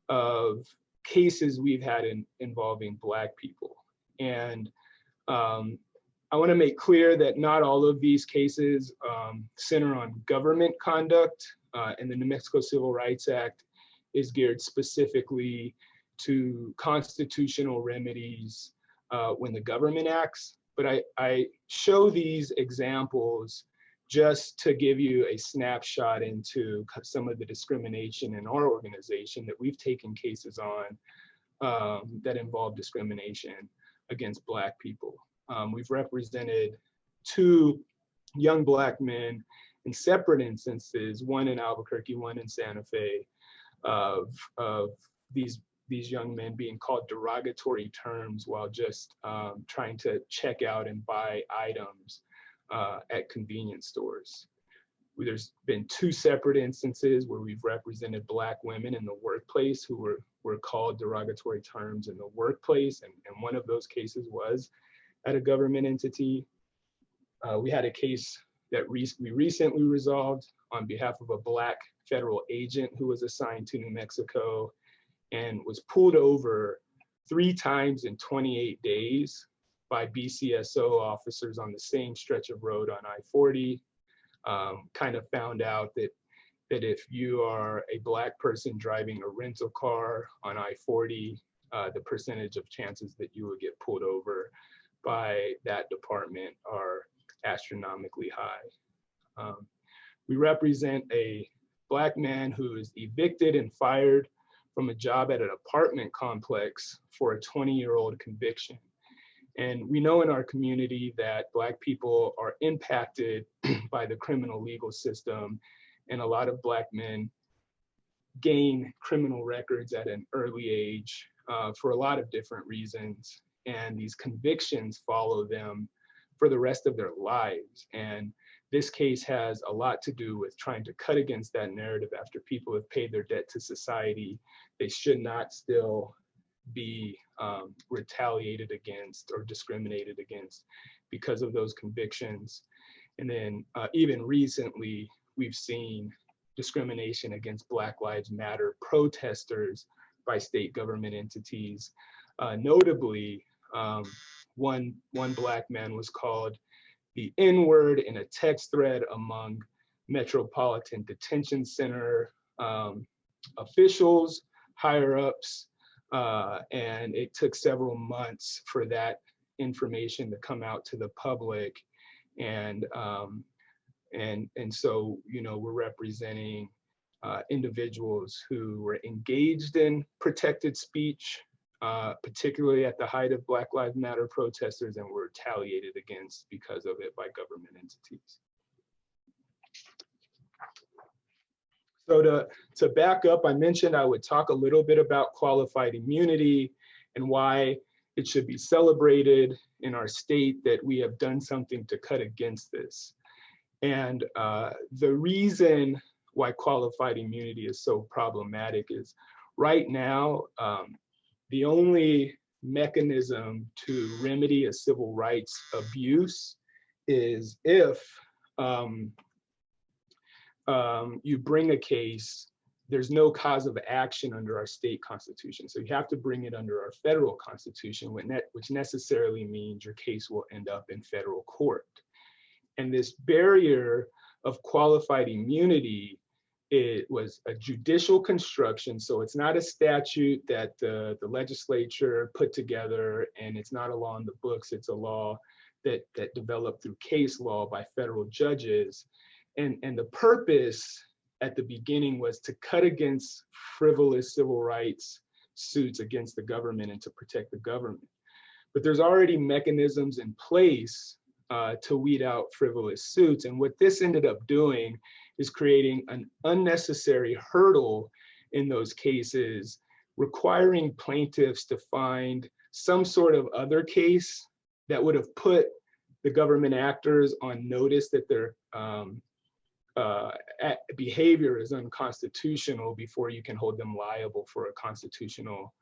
of cases we've had involving Black people. And I want to make clear that not all of these cases center on government conduct, and the New Mexico Civil Rights Act is geared specifically to constitutional remedies when the government acts. But I show these examples just to give you a snapshot into some of the discrimination in our organization that we've taken cases on that involve discrimination against Black people. We've represented 2 young Black men in separate instances, one in Albuquerque, one in Santa Fe, of these young men being called derogatory terms while just trying to check out and buy items at convenience stores. There's been 2 separate instances where we've represented Black women in the workplace who were called derogatory terms in the workplace, and one of those cases was at a government entity. We had a case that we recently resolved on behalf of a Black federal agent who was assigned to New Mexico and was pulled over 3 times in 28 days by BCSO officers on the same stretch of road on I-40. Kind of found out that if you are a Black person driving a rental car on I-40, the percentage of chances that you will get pulled over by that department are astronomically high. We represent a Black man who is evicted and fired from a job at an apartment complex for a 20-year-old conviction. And we know in our community that Black people are impacted by the criminal legal system, and a lot of Black men gain criminal records at an early age for a lot of different reasons. And these convictions follow them for the rest of their lives. And this case has a lot to do with trying to cut against that narrative. After people have paid their debt to society, they should not still be retaliated against or discriminated against because of those convictions. And then even recently, we've seen discrimination against Black Lives Matter protesters by state government entities. Notably, one Black man was called the N-word in a text thread among Metropolitan Detention Center officials, higher ups, and it took several months for that information to come out to the public. And so, you know, we're representing individuals who were engaged in protected speech, particularly at the height of Black Lives Matter protesters, and were retaliated against because of it by government entities. So to back up, I mentioned I would talk a little bit about qualified immunity and why it should be celebrated in our state that we have done something to cut against this. And the reason why qualified immunity is so problematic is right now, the only mechanism to remedy a civil rights abuse is if you bring a case, there's no cause of action under our state constitution. So you have to bring it under our federal constitution, which necessarily means your case will end up in federal court. And this barrier of qualified immunity, it was a judicial construction. So it's not a statute that the legislature put together, and it's not a law in the books. It's a law that developed through case law by federal judges. And the purpose at the beginning was to cut against frivolous civil rights suits against the government and to protect the government. But there's already mechanisms in place to weed out frivolous suits. And what this ended up doing is creating an unnecessary hurdle in those cases, requiring plaintiffs to find some sort of other case that would have put the government actors on notice that their behavior is unconstitutional before you can hold them liable for a constitutional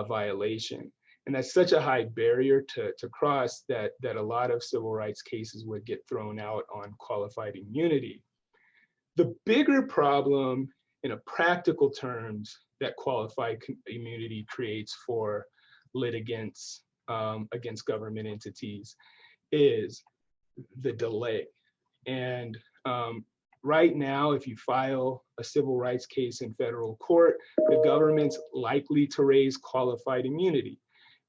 violation. And that's such a high barrier to cross that a lot of civil rights cases would get thrown out on qualified immunity. The bigger problem in a practical terms that qualified immunity creates for litigants against government entities is the delay. And right now, if you file a civil rights case in federal court, the government's likely to raise qualified immunity,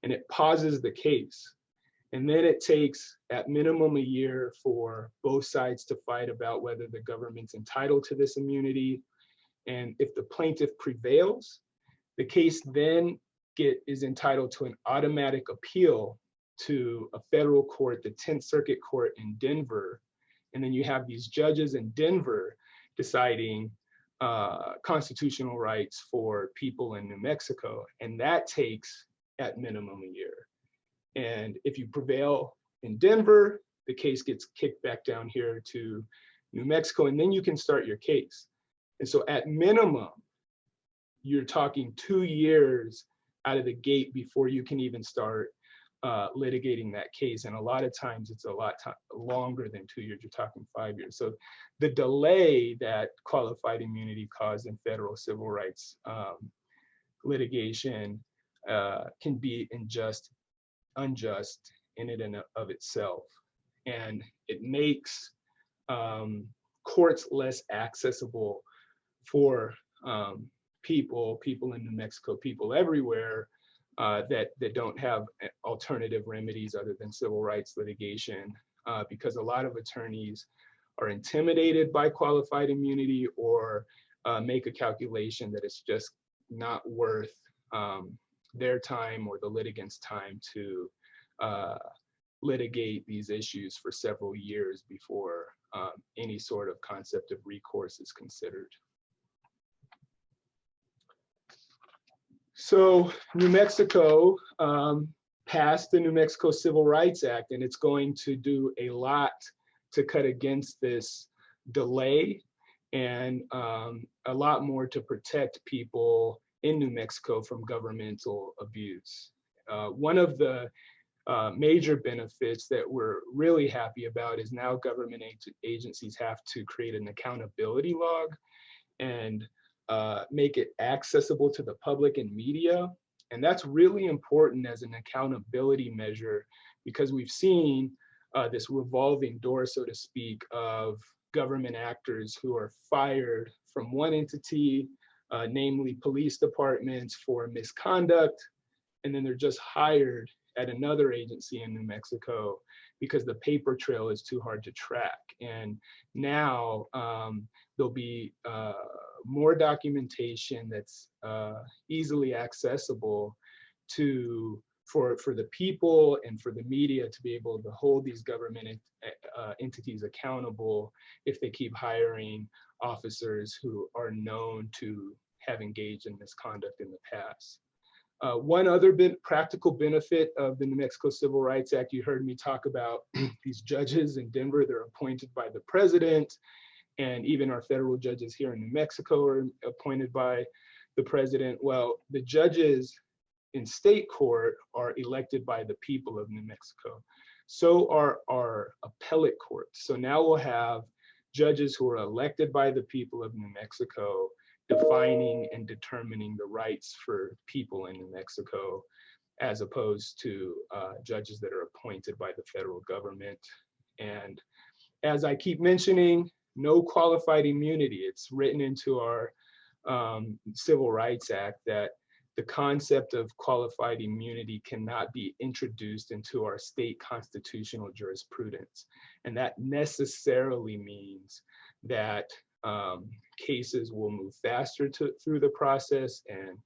and it pauses the case. And then it takes at minimum a year for both sides to fight about whether the government's entitled to this immunity. And if the plaintiff prevails, the case then is entitled to an automatic appeal to a federal court, the 10th Circuit Court in Denver. And then you have these judges in Denver deciding constitutional rights for people in New Mexico. And that takes at minimum a year. And if you prevail in Denver, the case gets kicked back down here to New Mexico, and then you can start your case. And so at minimum, you're talking 2 years out of the gate before you can even start litigating that case. And a lot of times it's a lot longer than 2 years, you're talking 5 years. So the delay that qualified immunity caused in federal civil rights litigation can be unjust in and of itself. And it makes courts less accessible for people in New Mexico, people everywhere that don't have alternative remedies other than civil rights litigation, because a lot of attorneys are intimidated by qualified immunity or make a calculation that it's just not worth their time or the litigant's time to litigate these issues for several years before any sort of concept of recourse is considered. So New Mexico passed the New Mexico Civil Rights Act, and it's going to do a lot to cut against this delay and a lot more to protect people in New Mexico from governmental abuse. One of the major benefits that we're really happy about is now government agencies have to create an accountability log and make it accessible to the public and media. And that's really important as an accountability measure, because we've seen this revolving door, so to speak, of government actors who are fired from one entity, namely police departments, for misconduct, and then they're just hired at another agency in New Mexico because the paper trail is too hard to track. And now there'll be more documentation that's easily accessible for the people and for the media to be able to hold these government entities accountable if they keep hiring officers who are known to have engaged in misconduct in the past. One other practical benefit of the New Mexico Civil Rights Act, you heard me talk about these judges in Denver, they're appointed by the president, and even our federal judges here in New Mexico are appointed by the president. Well, the judges in state court are elected by the people of New Mexico. So are our appellate courts. So now we'll have judges who are elected by the people of New Mexico defining and determining the rights for people in New Mexico, as opposed to judges that are appointed by the federal government. And as I keep mentioning, no qualified immunity. It's written into our Civil Rights Act that the concept of qualified immunity cannot be introduced into our state constitutional jurisprudence. And that necessarily means that cases will move faster through the process, and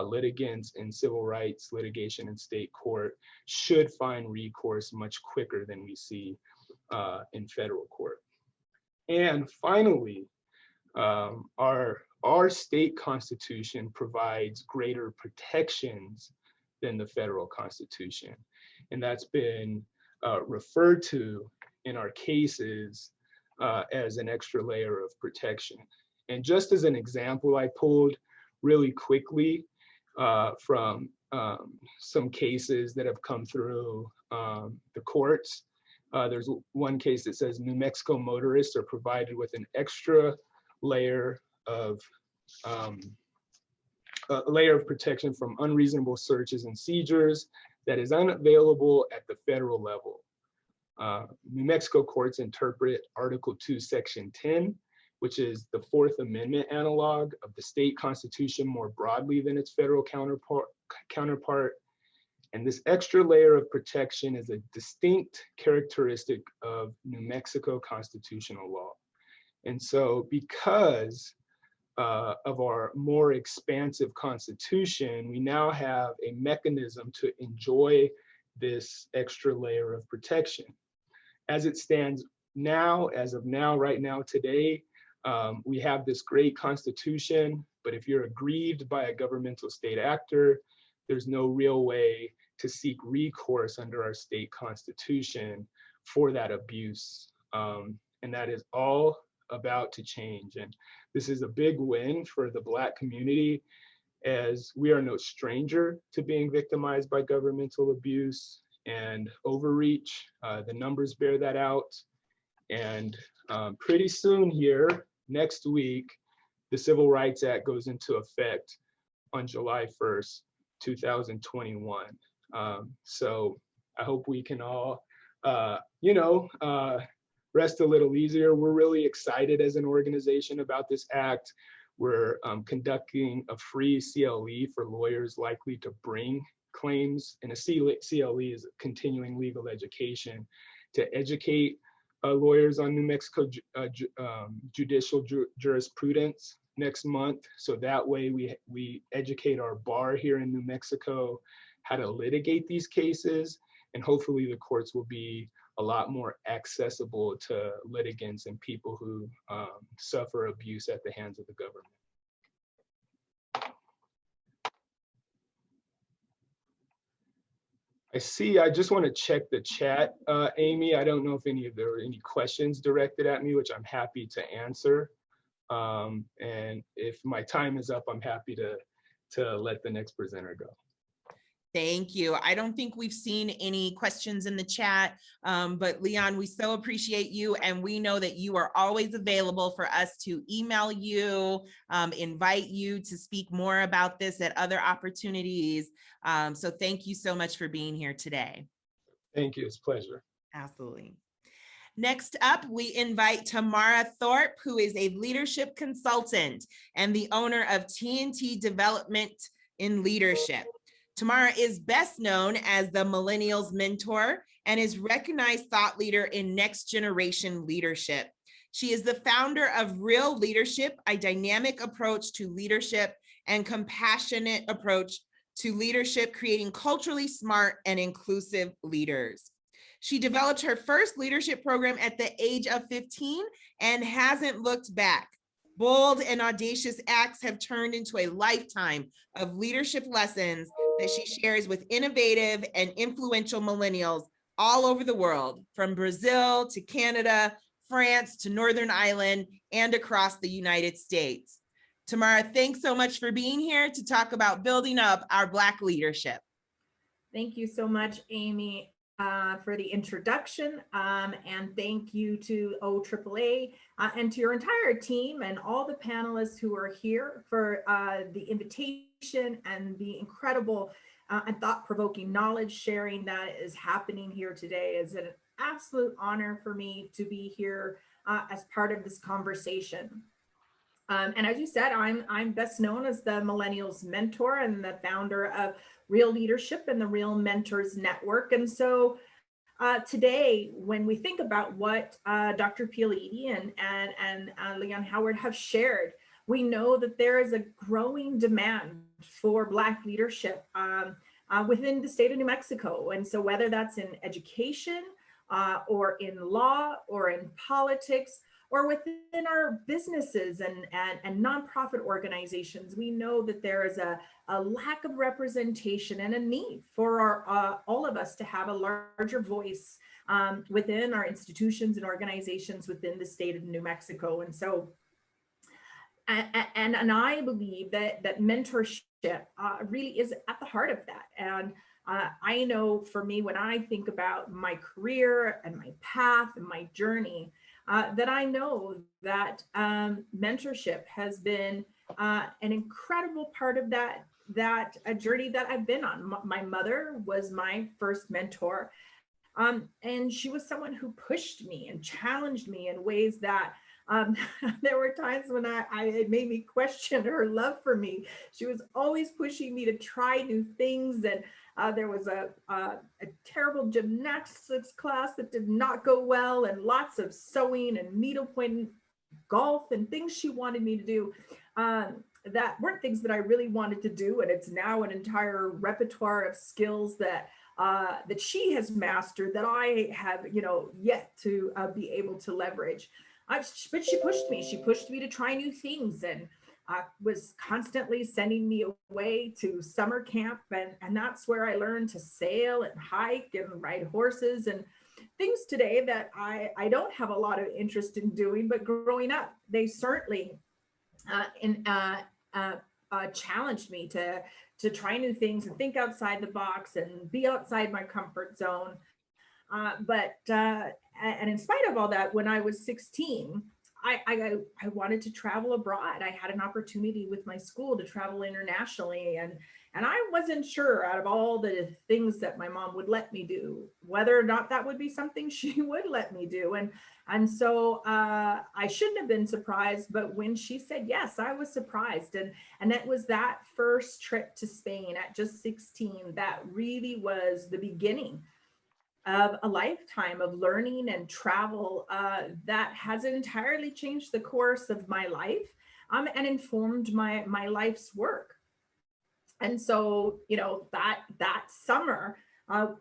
litigants in civil rights litigation in state court should find recourse much quicker than we see in federal court. And finally, our state constitution provides greater protections than the federal constitution. And that's been referred to in our cases as an extra layer of protection. And just as an example, I pulled really quickly from some cases that have come through the courts. There's one case that says New Mexico motorists are provided with an extra layer of protection from unreasonable searches and seizures that is unavailable at the federal level. New Mexico courts interpret Article 2, Section 10, which is the Fourth Amendment analog of the state constitution more broadly than its federal counterpart. And this extra layer of protection is a distinct characteristic of New Mexico constitutional law. And so because of our more expansive constitution, we now have a mechanism to enjoy this extra layer of protection. As it stands now, as of now, right now, today, we have this great constitution, but if you're aggrieved by a governmental state actor, there's no real way to seek recourse under our state constitution for that abuse. And that is all about to change. And this is a big win for the Black community, as we are no stranger to being victimized by governmental abuse and overreach. The numbers bear that out. And pretty soon here, next week, the Civil Rights Act goes into effect on July 1st, 2021. So I hope we can all, you know, rest a little easier. We're really excited as an organization about this act. We're conducting a free CLE for lawyers likely to bring claims, and a CLE is continuing legal education to educate lawyers on New Mexico judicial jurisprudence next month. So that way we educate our bar here in New Mexico how to litigate these cases, and hopefully the courts will be a lot more accessible to litigants and people who suffer abuse at the hands of the government. I just want to check the chat, Amy. I don't know if there were any questions directed at me, which I'm happy to answer. And if my time is up, I'm happy to let the next presenter go. Thank you. I don't think we've seen any questions in the chat, but Leon, we so appreciate you, and we know that you are always available for us to email you, invite you to speak more about this at other opportunities. So thank you so much for being here today. Thank you. It's a pleasure. Absolutely. Next up, we invite Tamara Thorpe, who is a leadership consultant and the owner of TNT Development in Leadership. Tamara is best known as the Millennials Mentor and is recognized thought leader in next generation leadership. She is the founder of Real Leadership, a dynamic approach to leadership and compassionate approach to leadership, creating culturally smart and inclusive leaders. She developed her first leadership program at the age of 15 and hasn't looked back. Bold and audacious acts have turned into a lifetime of leadership lessons that she shares with innovative and influential millennials all over the world, from Brazil to Canada, France to Northern Ireland, and across the United States. Tamara, thanks so much for being here to talk about building up our Black leadership. Thank you so much, Amy, for the introduction, and thank you to OAAA and to your entire team and all the panelists who are here for the invitation and the incredible and thought-provoking knowledge sharing that is happening here today. It's an absolute honor for me to be here as part of this conversation. And as you said, I'm best known as the Millennials Mentor and the founder of Real Leadership and the Real Mentors Network. And so today, when we think about what Dr. Pialiti and Leon Howard have shared, we know that there is a growing demand for Black leadership within the state of New Mexico. And so whether that's in education or in law or in politics, or within our businesses and nonprofit organizations, we know that there is a lack of representation and a need for all of us to have a larger voice within our institutions and organizations within the state of New Mexico. And so, and I believe that mentorship really is at the heart of that. And I know for me, when I think about my career and my path and my journey, that I know that mentorship has been an incredible part of that journey that I've been on. My mother was my first mentor, and she was someone who pushed me and challenged me in ways that there were times when it made me question her love for me. She was always pushing me to try new things, and there was a terrible gymnastics class that did not go well, and lots of sewing and needlepoint golf and things she wanted me to do that weren't things that I really wanted to do. And it's now an entire repertoire of skills that that she has mastered that I have, yet to be able to leverage. But she pushed me. She pushed me to try new things, and was constantly sending me away to summer camp. And that's where I learned to sail and hike and ride horses and things today that I don't have a lot of interest in doing. But growing up, they certainly challenged me to try new things and think outside the box and be outside my comfort zone. And in spite of all that, when I was 16, I wanted to travel abroad. I had an opportunity with my school to travel internationally, and I wasn't sure, out of all the things that my mom would let me do, whether or not that would be something she would let me do. And so I shouldn't have been surprised, but when she said yes, I was surprised. And it was that first trip to Spain at just 16 that really was the beginning of a lifetime of learning and travel that has entirely changed the course of my life, and informed my life's work. And so, you know, that summer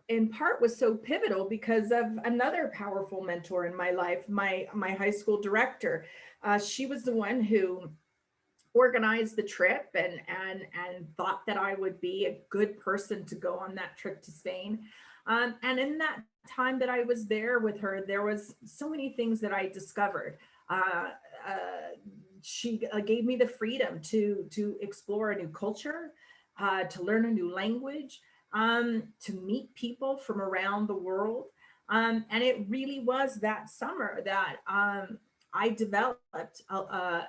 in part was so pivotal because of another powerful mentor in my life, my high school director. She was the one who organized the trip and thought that I would be a good person to go on that trip to Spain. And in that time that I was there with her, there was so many things that I discovered. She gave me the freedom to explore a new culture, to learn a new language, to meet people from around the world. And it really was that summer that I developed a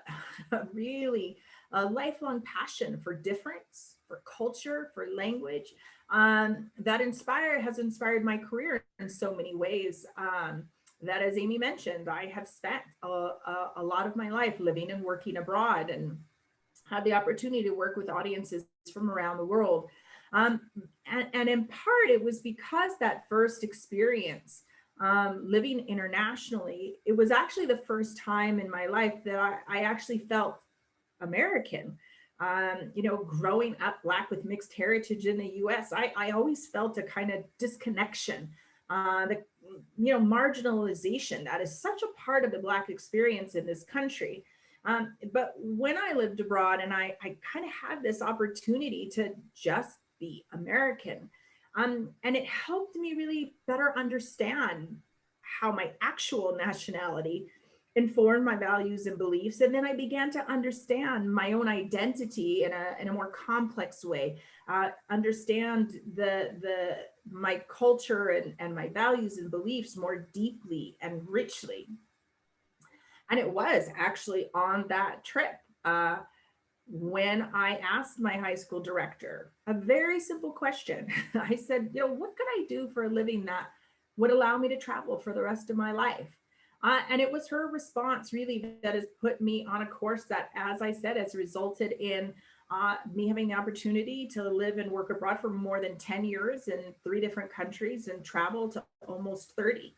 really a lifelong passion for difference, for culture, for language, that has inspired my career in so many ways. That, as Amy mentioned, I have spent a lot of my life living and working abroad, and had the opportunity to work with audiences from around the world. And in part, it was because that first experience living internationally, it was actually the first time in my life that I actually felt American. You know, growing up Black with mixed heritage in the US, I always felt a kind of disconnection, the marginalization that is such a part of the Black experience in this country. But when I lived abroad and I kind of had this opportunity to just be American, and it helped me really better understand how my actual nationality informed my values and beliefs. And then I began to understand my own identity in a more complex way, understand my culture and my values and beliefs more deeply and richly. And it was actually on that trip when I asked my high school director a very simple question. I said, what could I do for a living that would allow me to travel for the rest of my life? And it was her response really that has put me on a course that, as I said, has resulted in me having the opportunity to live and work abroad for more than 10 years in 3 different countries and travel to almost 30.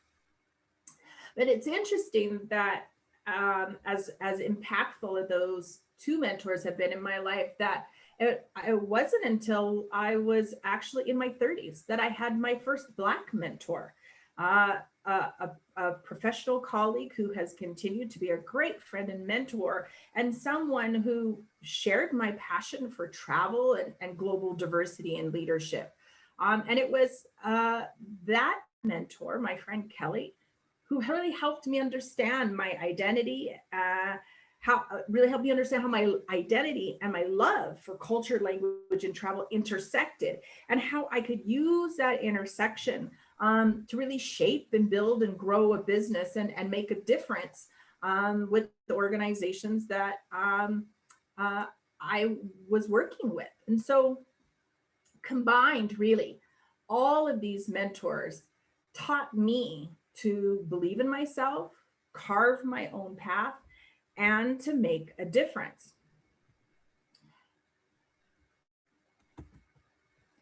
But it's interesting that as impactful as those 2 mentors have been in my life, that it wasn't until I was actually in my 30s that I had my first Black mentor, a professional colleague who has continued to be a great friend and mentor, and someone who shared my passion for travel and global diversity and leadership. And it was that mentor, my friend Kelly, who really helped me understand my identity, really helped me understand how my identity and my love for culture, language, and travel intersected, and how I could use that intersection to really shape and build and grow a business and make a difference with the organizations that I was working with. And so combined, really, all of these mentors taught me to believe in myself, carve my own path, and to make a difference.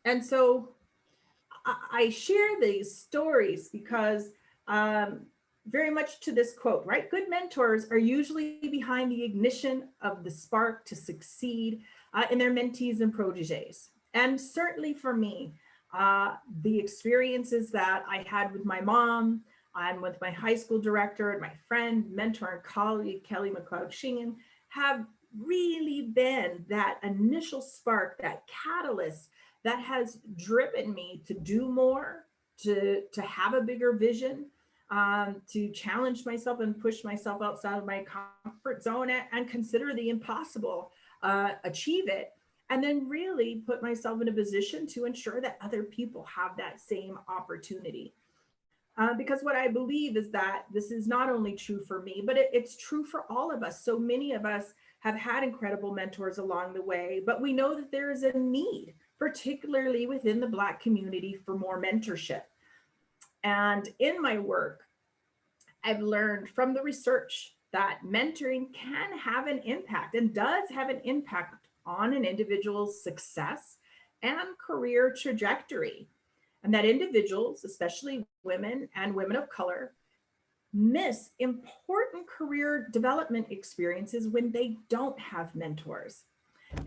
And so I share these stories because very much to this quote, right? Good mentors are usually behind the ignition of the spark to succeed in their mentees and proteges. And certainly for me, the experiences that I had with my mom and with my high school director and my friend, mentor, and colleague, Kelly McLeod-Shingen, have really been that initial spark, that catalyst that has driven me to do more, to have a bigger vision, to challenge myself and push myself outside of my comfort zone and consider the impossible, achieve it, and then really put myself in a position to ensure that other people have that same opportunity. Because what I believe is that this is not only true for me, but it's true for all of us. So many of us have had incredible mentors along the way, but we know that there is a need, particularly within the Black community, for more mentorship. And in my work, I've learned from the research that mentoring can have an impact and does have an impact on an individual's success and career trajectory. And that individuals, especially women and women of color, miss important career development experiences when they don't have mentors.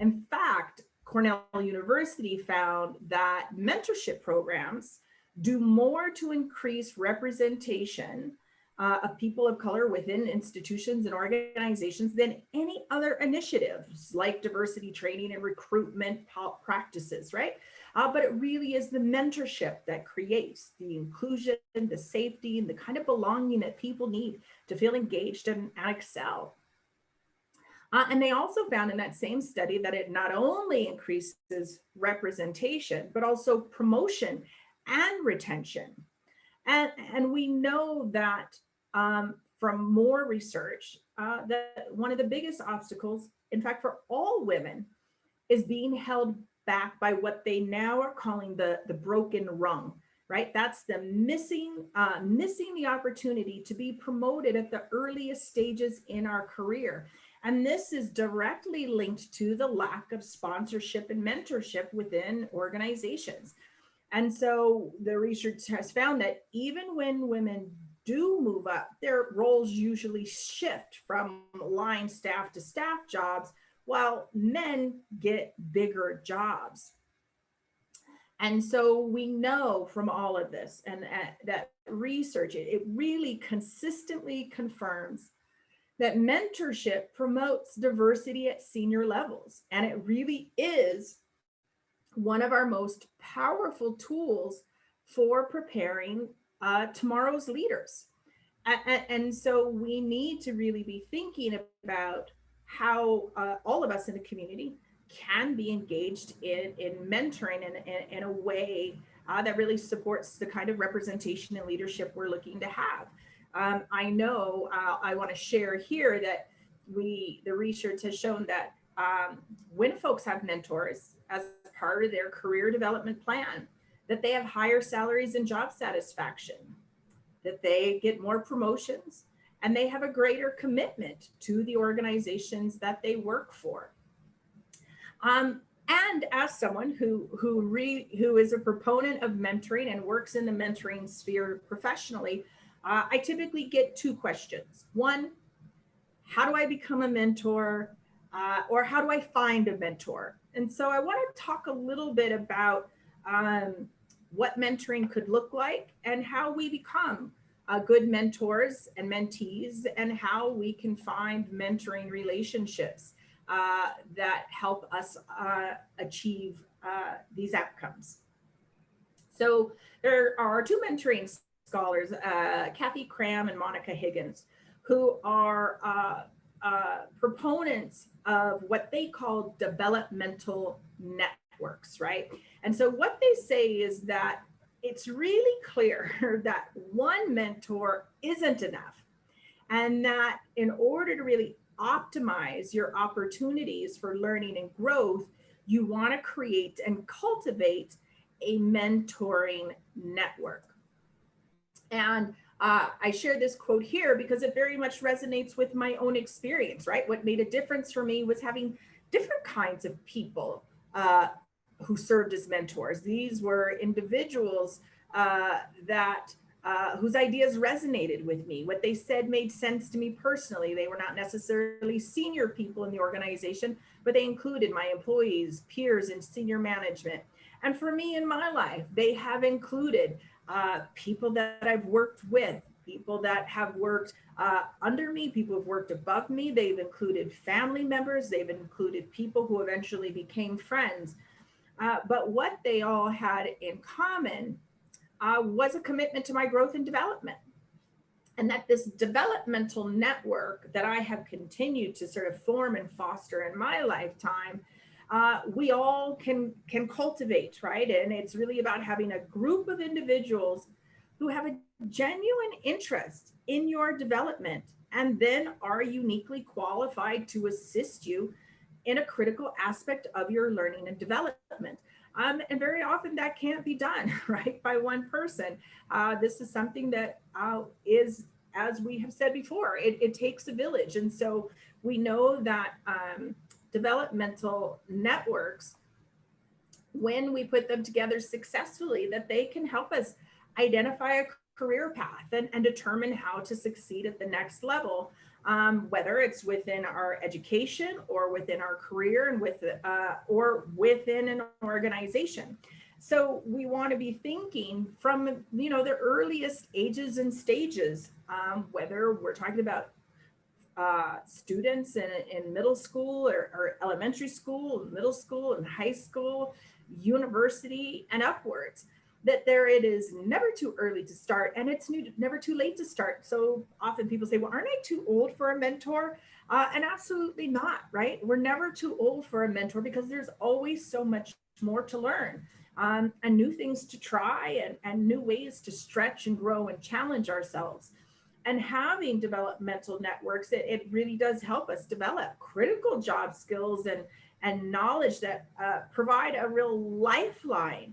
In fact, Cornell University found that mentorship programs do more to increase representation of people of color within institutions and organizations than any other initiatives like diversity training and recruitment practices, right? But it really is the mentorship that creates the inclusion, the safety, and the kind of belonging that people need to feel engaged and excel. And they also found in that same study that it not only increases representation, but also promotion and retention. And we know that from more research that one of the biggest obstacles, in fact, for all women, is being held back by what they now are calling the broken rung, right? That's them missing the opportunity to be promoted at the earliest stages in our career. And this is directly linked to the lack of sponsorship and mentorship within organizations. And so the research has found that even when women do move up, their roles usually shift from line staff to staff jobs, while men get bigger jobs. And so we know from all of this and that research, it really consistently confirms that mentorship promotes diversity at senior levels. And it really is one of our most powerful tools for preparing tomorrow's leaders. And so we need to really be thinking about how all of us in the community can be engaged in mentoring in a way that really supports the kind of representation and leadership we're looking to have. I know I want to share here that the research has shown that when folks have mentors as part of their career development plan, that they have higher salaries and job satisfaction, that they get more promotions, and they have a greater commitment to the organizations that they work for. And as someone who is a proponent of mentoring and works in the mentoring sphere professionally, I typically get two questions. One, how do I become a mentor? Or how do I find a mentor? And so I want to talk a little bit about what mentoring could look like and how we become good mentors and mentees, and how we can find mentoring relationships that help us achieve these outcomes. So there are two mentoring scholars, Kathy Cram and Monica Higgins, who are proponents of what they call developmental networks, right? And so what they say is that it's really clear that one mentor isn't enough, and that in order to really optimize your opportunities for learning and growth, you want to create and cultivate a mentoring network. And I share this quote here because it very much resonates with my own experience, right? What made a difference for me was having different kinds of people who served as mentors. These were individuals whose ideas resonated with me. What they said made sense to me personally. They were not necessarily senior people in the organization, but they included my employees, peers, and senior management. And for me in my life, they have included people that I've worked with, people that have worked under me, people who've worked above me. They've included family members. They've included people who eventually became friends. But what they all had in common was a commitment to my growth and development. And that this developmental network that I have continued to sort of form and foster in my lifetime, we all can cultivate, right? And it's really about having a group of individuals who have a genuine interest in your development and then are uniquely qualified to assist you in a critical aspect of your learning and development. And very often that can't be done, right, by one person. This is something that is, as we have said before, it takes a village. And so we know that developmental networks, when we put them together successfully, that they can help us identify a career path and determine how to succeed at the next level, whether it's within our education or within our career and or within an organization. So we want to be thinking from the earliest ages and stages, whether we're talking about students in middle school or elementary school, middle school and high school, university and upwards, that it is never too early to start and it's never too late to start. So often people say, well, aren't I too old for a mentor? And absolutely not, right? We're never too old for a mentor because there's always so much more to learn, and new things to try and new ways to stretch and grow and challenge ourselves. And having developmental networks, it really does help us develop critical job skills and knowledge that provide a real lifeline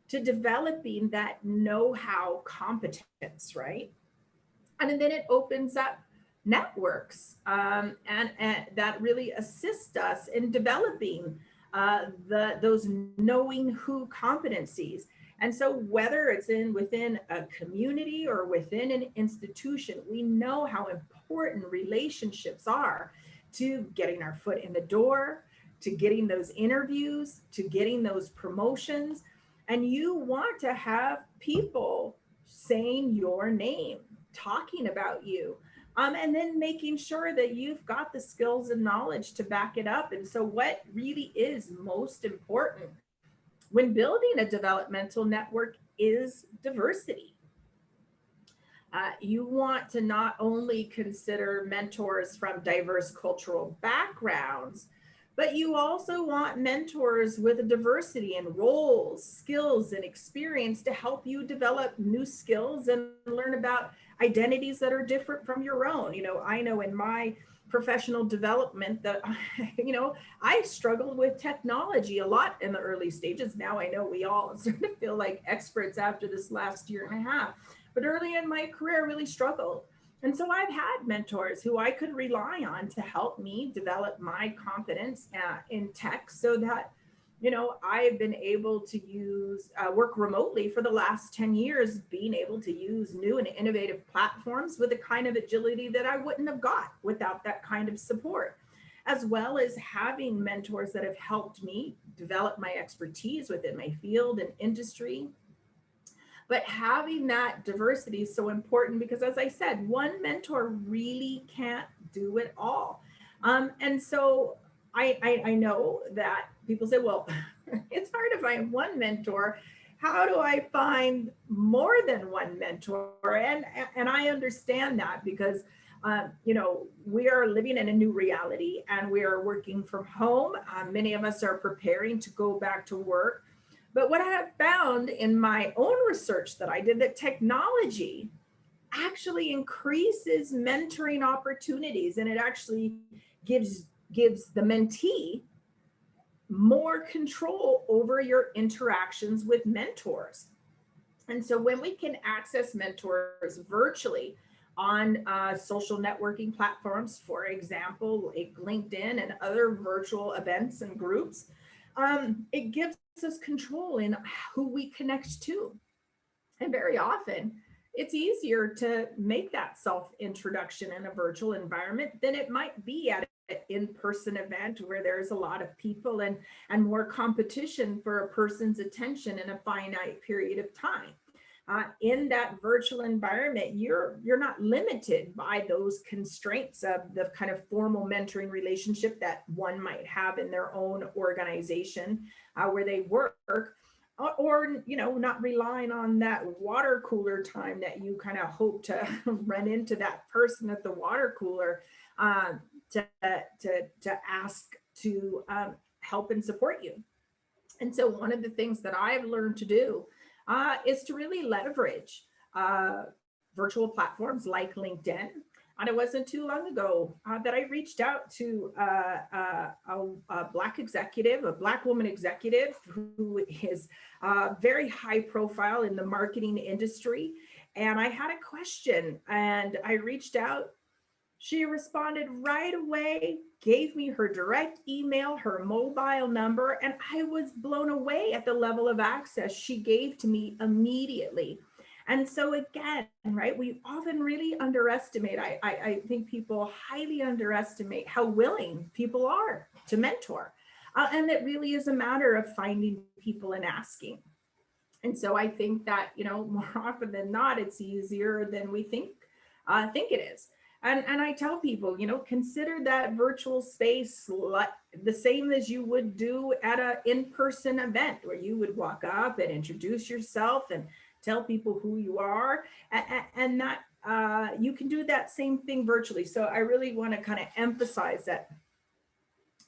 to developing that know-how competence, right? And then it opens up networks, and that really assist us in developing those knowing who competencies. And so whether it's within a community or within an institution, we know how important relationships are to getting our foot in the door, to getting those interviews, to getting those promotions. And you want to have people saying your name, talking about you, and then making sure that you've got the skills and knowledge to back it up. And so what really is most important when building a developmental network is diversity. You want to not only consider mentors from diverse cultural backgrounds, but you also want mentors with a diversity in roles, skills, and experience to help you develop new skills and learn about identities that are different from your own. I know in my professional development that, I struggled with technology a lot in the early stages. Now I know we all sort of feel like experts after this last year and a half. But early in my career, I really struggled. And so I've had mentors who I could rely on to help me develop my confidence in tech so that, I've been able to work remotely for the last 10 years, being able to use new and innovative platforms with a kind of agility that I wouldn't have got without that kind of support, as well as having mentors that have helped me develop my expertise within my field and industry. But having that diversity is so important because, as I said, one mentor really can't do it all. And so I know that people say, well, it's hard to find one mentor. How do I find more than one mentor? And I understand that because, we are living in a new reality and we are working from home. Many of us are preparing to go back to work. But what I have found in my own research that I did, that technology actually increases mentoring opportunities, and it actually gives the mentee more control over your interactions with mentors. And so when we can access mentors virtually on social networking platforms, for example, like LinkedIn and other virtual events and groups, it gives us control in who we connect to. And very often, it's easier to make that self-introduction in a virtual environment than it might be at an in-person event where there's a lot of people and more competition for a person's attention in a finite period of time. In that virtual environment, you're not limited by those constraints of the kind of formal mentoring relationship that one might have in their own organization where they work, or not relying on that water cooler time that you kind of hope to run into that person at the water cooler to ask to help and support you. And so one of the things that I've learned to do is to really leverage virtual platforms like LinkedIn. And it wasn't too long ago that I reached out to a Black executive, a Black woman executive who is very high profile in the marketing industry. And I had a question and I reached out. She responded right away, gave me her direct email, her mobile number, and I was blown away at the level of access she gave to me immediately. And so again, right, we often really underestimate, I think people highly underestimate how willing people are to mentor. And it really is a matter of finding people and asking. And so I think that, more often than not, it's easier than we think it is. And I tell people, consider that virtual space like the same as you would do at an in-person event where you would walk up and introduce yourself and tell people who you are, and that you can do that same thing virtually. So I really want to kind of emphasize that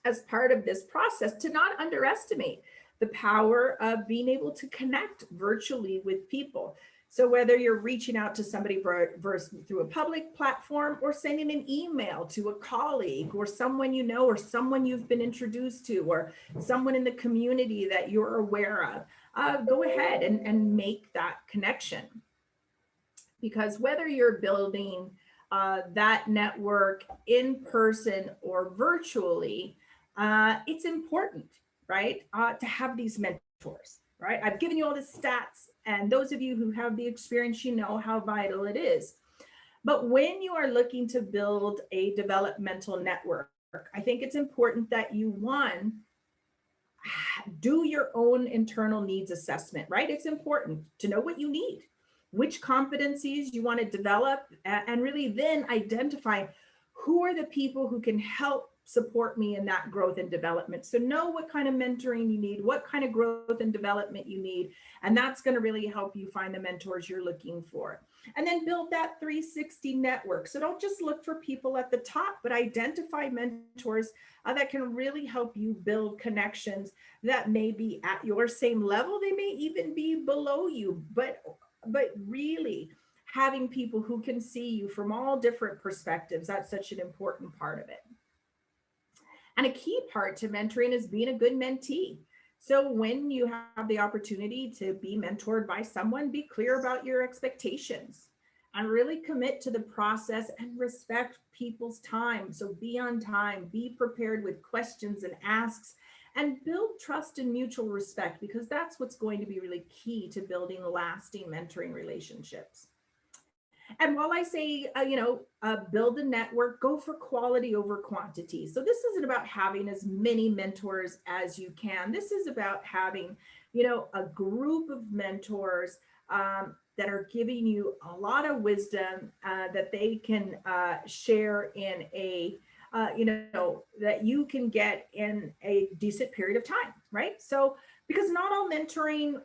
as part of this process, to not underestimate the power of being able to connect virtually with people. So whether you're reaching out to somebody through a public platform or sending an email to a colleague or someone you know or someone you've been introduced to or someone in the community that you're aware of, go ahead and make that connection. Because whether you're building that network in person or virtually, it's important, right, to have these mentors, right? I've given you all the stats, and those of you who have the experience, you know how vital it is. But when you are looking to build a developmental network, I think it's important that you, one, do your own internal needs assessment, right? It's important to know what you need, which competencies you want to develop, and really then identify who are the people who can help support me in that growth and development. So know what kind of mentoring you need, what kind of growth and development you need, and that's going to really help you find the mentors you're looking for. And then build that 360 network. So don't just look for people at the top, but identify mentors that can really help you build connections that may be at your same level. They may even be below you, but really having people who can see you from all different perspectives, that's such an important part of it. And a key part to mentoring is being a good mentee. So when you have the opportunity to be mentored by someone, be clear about your expectations and really commit to the process and respect people's time. So be on time, be prepared with questions and asks, and build trust and mutual respect, because that's what's going to be really key to building lasting mentoring relationships. And while I say, build a network, go for quality over quantity. So this isn't about having as many mentors as you can. This is about having, a group of mentors that are giving you a lot of wisdom that they can share in a, that you can get in a decent period of time, right? So, because not all mentoring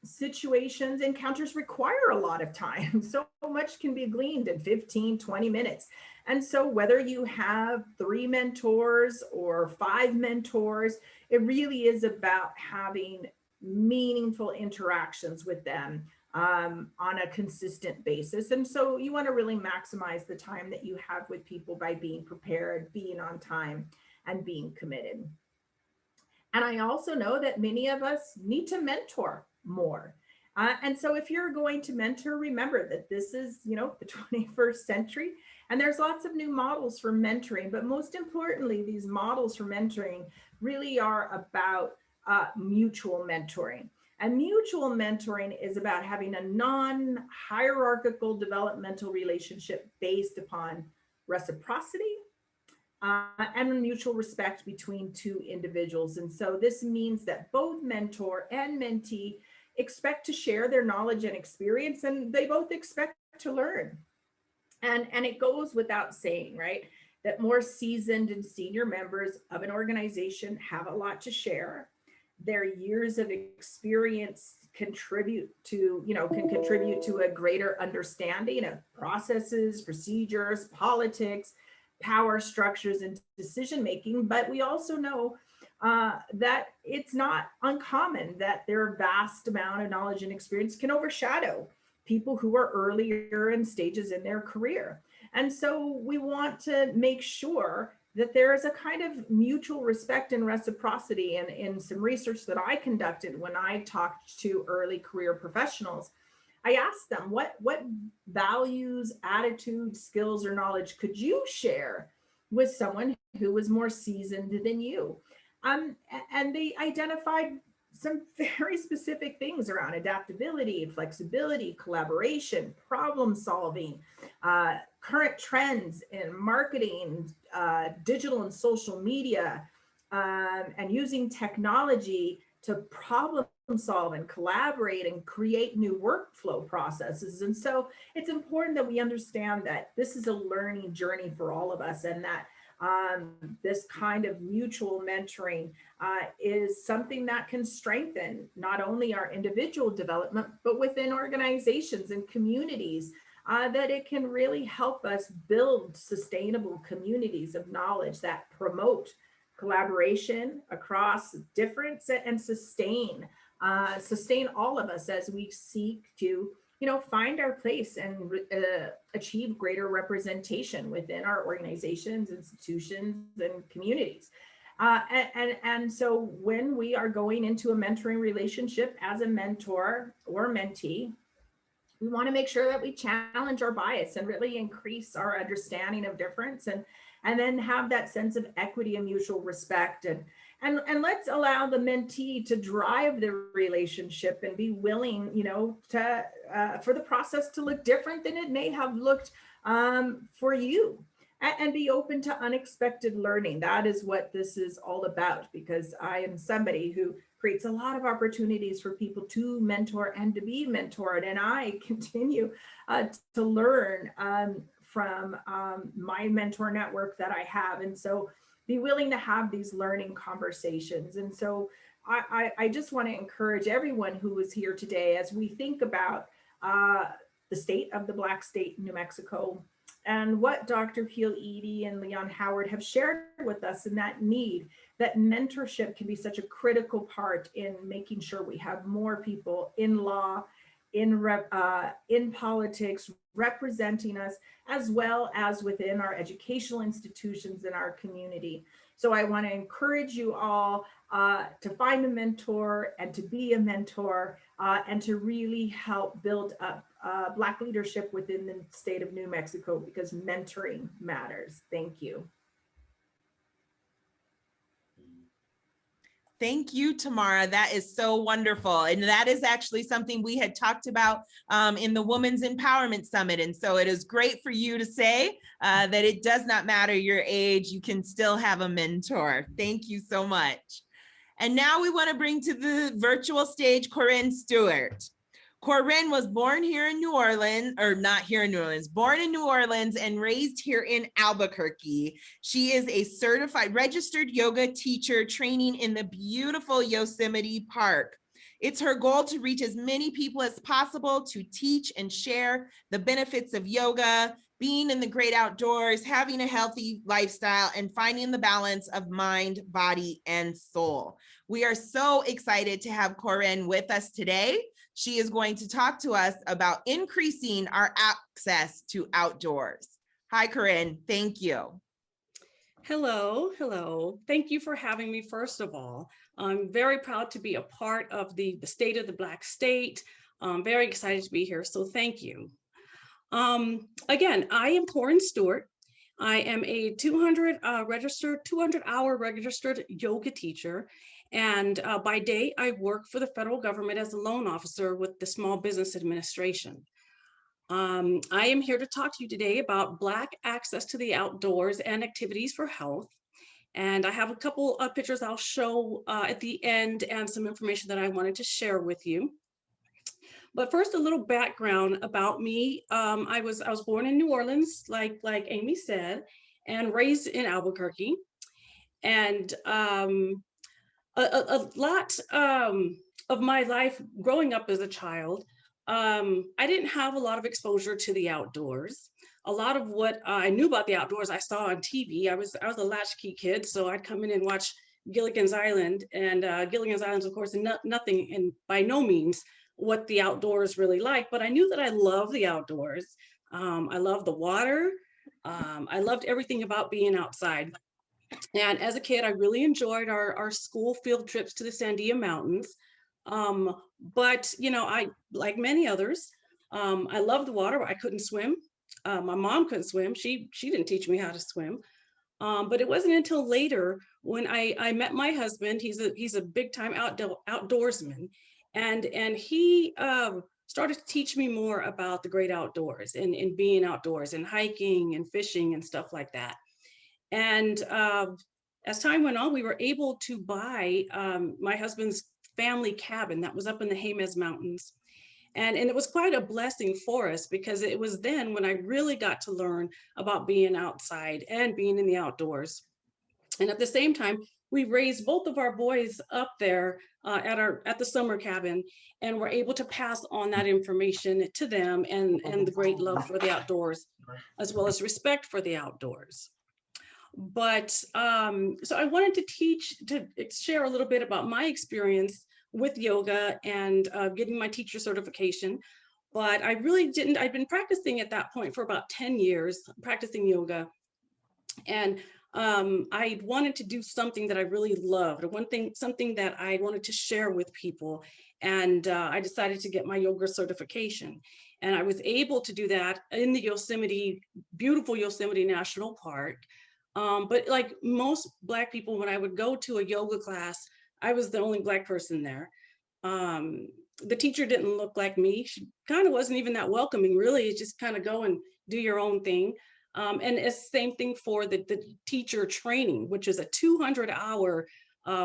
situations, encounters require a lot of time. So much can be gleaned in 15, 20 minutes. And so whether you have 3 mentors or 5 mentors, it really is about having meaningful interactions with them on a consistent basis. And so you want to really maximize the time that you have with people by being prepared, being on time, and being committed. And I also know that many of us need to mentor more. And so if you're going to mentor, remember that this is, the 21st century, and there's lots of new models for mentoring, but most importantly, these models for mentoring really are about mutual mentoring. And mutual mentoring is about having a non-hierarchical developmental relationship based upon reciprocity, and mutual respect between 2 individuals. And so this means that both mentor and mentee expect to share their knowledge and experience, and they both expect to learn. And it goes without saying, right, that more seasoned and senior members of an organization have a lot to share. Their years of experience can contribute to a greater understanding of processes, procedures, politics, power structures, and decision making. But we also know that it's not uncommon that their vast amount of knowledge and experience can overshadow people who are earlier in stages in their career. And so we want to make sure that there is a kind of mutual respect and reciprocity. And in some research that I conducted when I talked to early career professionals, I asked them, what values, attitudes, skills, or knowledge could you share with someone who was more seasoned than you? And they identified some very specific things around adaptability, flexibility, collaboration, problem solving, current trends in marketing, digital and social media, and using technology to problem solve and collaborate and create new workflow processes. And so it's important that we understand that this is a learning journey for all of us, and that this kind of mutual mentoring is something that can strengthen not only our individual development, but within organizations and communities, that it can really help us build sustainable communities of knowledge that promote collaboration across difference and sustain all of us as we seek to, find our place and achieve greater representation within our organizations, institutions, and communities. And so when we are going into a mentoring relationship as a mentor or mentee, we want to make sure that we challenge our bias and really increase our understanding of difference, and then have that sense of equity and mutual respect. And let's allow the mentee to drive the relationship and be willing, to for the process to look different than it may have looked for you, and be open to unexpected learning. That is what this is all about, because I am somebody who creates a lot of opportunities for people to mentor and to be mentored. And I continue to learn from my mentor network that I have. And so be willing to have these learning conversations. And so I just want to encourage everyone who is here today, as we think about the state of the Black state, New Mexico, and what Dr. Peel Eady and Leon Howard have shared with us, in that need that mentorship can be such a critical part in making sure we have more people in law, in politics, representing us, as well as within our educational institutions in our community. So I want to encourage you all to find a mentor and to be a mentor, and to really help build up Black leadership within the state of New Mexico, because mentoring matters. Thank you. Thank you, Tamara. That is so wonderful. And that is actually something we had talked about in the Women's Empowerment Summit. And so it is great for you to say that it does not matter your age, you can still have a mentor. Thank you so much. And now we want to bring to the virtual stage Corinne Stewart. Corinne was born here in New Orleans, or not here in New Orleans, born in New Orleans and raised here in Albuquerque. She is a certified registered yoga teacher training in the beautiful Yosemite Park. It's her goal to reach as many people as possible to teach and share the benefits of yoga, being in the great outdoors, having a healthy lifestyle, and finding the balance of mind, body, and soul. We are so excited to have Corinne with us today. She is going to talk to us about increasing our access to outdoors. Hi, Corinne. Thank you. Hello, hello. Thank you for having me, first of all. I'm very proud to be a part of the State of the Black State. I'm very excited to be here, so thank you. Again, I am Corinne Stewart. I am a 200-hour registered yoga teacher. And by day, I work for the federal government as a loan officer with the Small Business Administration. I am here to talk to you today about Black access to the outdoors and activities for health. And I have a couple of pictures I'll show at the end, and some information that I wanted to share with you. But first, a little background about me. I was born in New Orleans, like Amy said, and raised in Albuquerque. And a lot of my life growing up as a child, I didn't have a lot of exposure to the outdoors. A lot of what I knew about the outdoors I saw on TV. I was a latchkey kid, so I'd come in and watch Gilligan's Island, and Gilligan's Island, of course, nothing, and by no means what the outdoors really like, but I knew that I love the outdoors. I love the water. I loved everything about being outside. And as a kid, I really enjoyed our school field trips to the Sandia Mountains. But, you know, I, like many others, I loved the water. I couldn't swim. My mom couldn't swim. She didn't teach me how to swim. But it wasn't until later when I met my husband. He's a big time outdoorsman, and he started to teach me more about the great outdoors and being outdoors and hiking and fishing and stuff like that. And as time went on, we were able to buy my husband's family cabin that was up in the Jemez Mountains. And it was quite a blessing for us, because it was then when I really got to learn about being outside and being in the outdoors. And at the same time, we raised both of our boys up there at the summer cabin, and were able to pass on that information to them, and the great love for the outdoors, as well as respect for the outdoors. But so I wanted to share a little bit about my experience with yoga and getting my teacher certification. But I really didn't, I'd been practicing at that point for about 10 years, practicing yoga. And I wanted to do something that I really loved, something that I wanted to share with people. And I decided to get my yoga certification. And I was able to do that in the Yosemite, beautiful Yosemite National Park. But like most Black people, when I would go to a yoga class, I was the only Black person there. The teacher didn't look like me. She kind of wasn't even that welcoming, really. It's just kind of go and do your own thing. And it's the same thing for the teacher training, which is a 200-hour,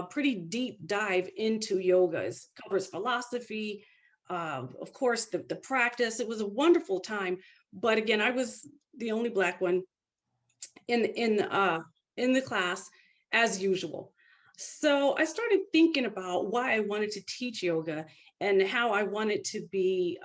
pretty deep dive into yoga. It covers philosophy, of course, the practice. It was a wonderful time. But again, I was the only Black one in the class, as usual. So I started thinking about why I wanted to teach yoga, and how I wanted to be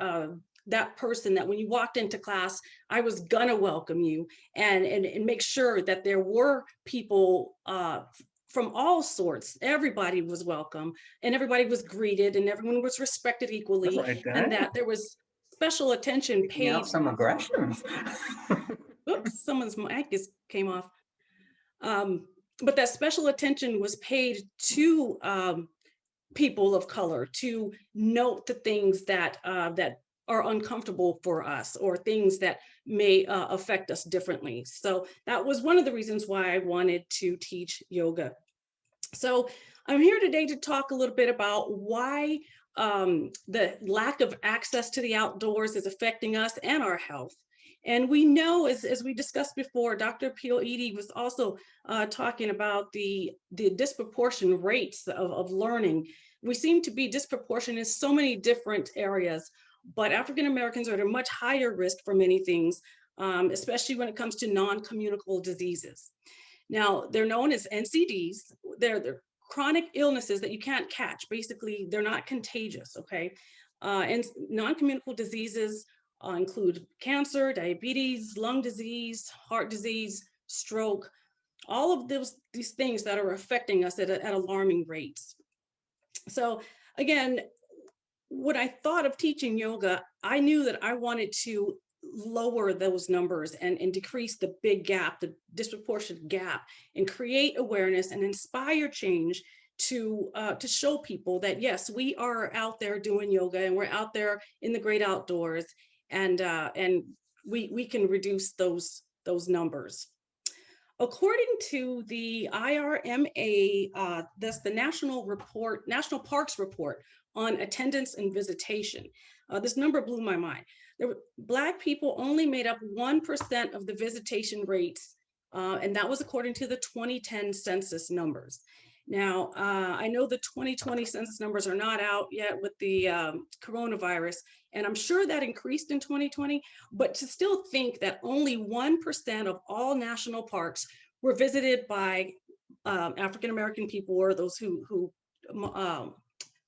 that person that when you walked into class, I was gonna welcome you, and make sure that there were people from all sorts. Everybody was welcome, and everybody was greeted, and everyone was respected equally, and that there was special attention paid. Out some aggression. Oops, someone's mic came off. But that special attention was paid to people of color, to note the things that are uncomfortable for us, or things that may affect us differently. So that was one of the reasons why I wanted to teach yoga. So I'm here today to talk a little bit about why the lack of access to the outdoors is affecting us and our health. And we know, as we discussed before, Dr. Pio-Edie was also talking about the disproportionate rates of learning. We seem to be disproportionate in so many different areas, but African Americans are at a much higher risk for many things, especially when it comes to non-communicable diseases. Now, they're known as NCDs. They're chronic illnesses that you can't catch. Basically, they're not contagious, okay? And non-communicable diseases include cancer, diabetes, lung disease, heart disease, stroke, all of these things that are affecting us at alarming rates. So again, when I thought of teaching yoga, I knew that I wanted to lower those numbers and decrease the big gap, the disproportionate gap, and create awareness and inspire change to show people that yes, we are out there doing yoga, and we're out there in the great outdoors, and we can reduce those numbers. According to the IRMA, that's the National Parks Report on Attendance and Visitation, this number blew my mind. Black people only made up 1% of the visitation rates, and that was according to the 2010 census numbers. Now, I know the 2020 census numbers are not out yet with the coronavirus, and I'm sure that increased in 2020, but to still think that only 1% of all national parks were visited by African-American people, or those who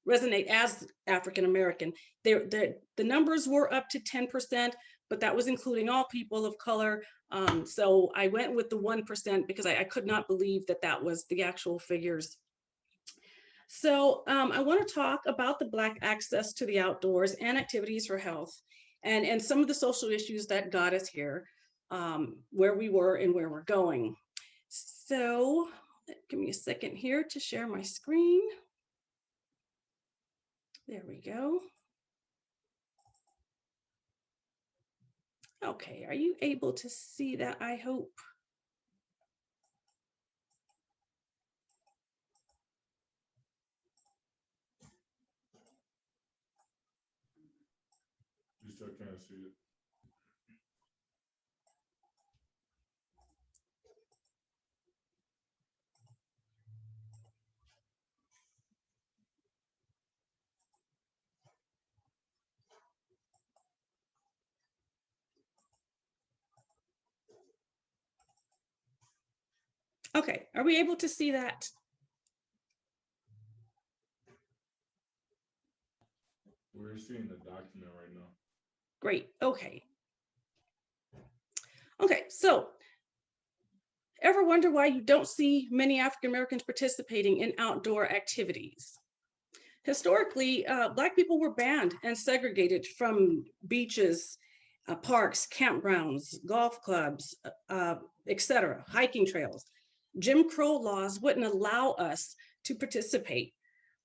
resonate as African-American. The numbers were up to 10%, but that was including all people of color. So I went with the 1% because I could not believe that that was the actual figures. So I want to talk about the Black access to the outdoors and activities for health, and some of the social issues that got us here, where we were and where we're going. So give me a second here to share my screen. There we go. Okay, are you able to see that? I hope. You still can't see it. Okay, are we able to see that? We're seeing the document right now. Great, okay. Okay, so ever wonder why you don't see many African Americans participating in outdoor activities? Historically, Black people were banned and segregated from beaches, parks, campgrounds, golf clubs, etc., hiking trails. Jim Crow laws wouldn't allow us to participate.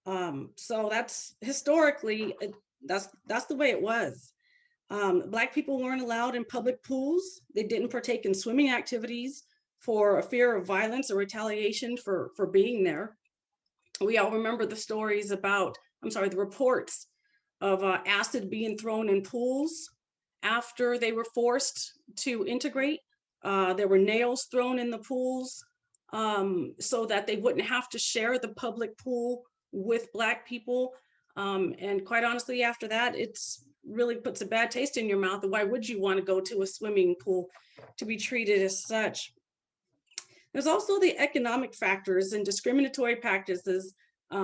So that's historically, that's the way it was. Black people weren't allowed in public pools. They didn't partake in swimming activities for a fear of violence or retaliation for being there. We all remember the stories about, the reports of acid being thrown in pools after they were forced to integrate. There were nails thrown in the pools so that they wouldn't have to share the public pool with Black people. And quite honestly, after that, it's really puts a bad taste in your mouth. Why would you want to go to a swimming pool to be treated as such? There's also the economic factors and discriminatory practices,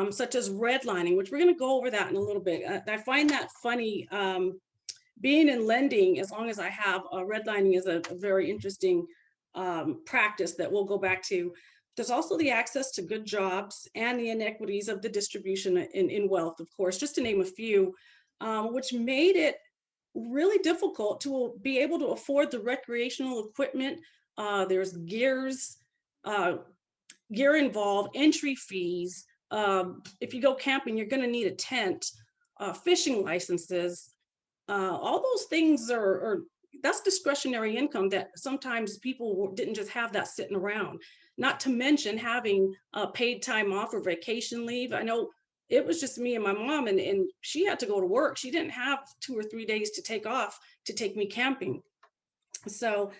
such as redlining, which we're going to go over that in a little bit. I find that funny. Being in lending, as long as I have, redlining is a very interesting practice that we'll go back to. There's also the access to good jobs and the inequities of the distribution in wealth, of course, just to name a few, which made it really difficult to be able to afford the recreational equipment. There's gear involved, entry fees. If you go camping, you're going to need a tent, fishing licenses. All those things that's discretionary income that sometimes people didn't just have that sitting around. Not to mention having paid time off or vacation leave. I know it was just me and my mom, and she had to go to work. She didn't have 2 or 3 days to take off to take me camping. So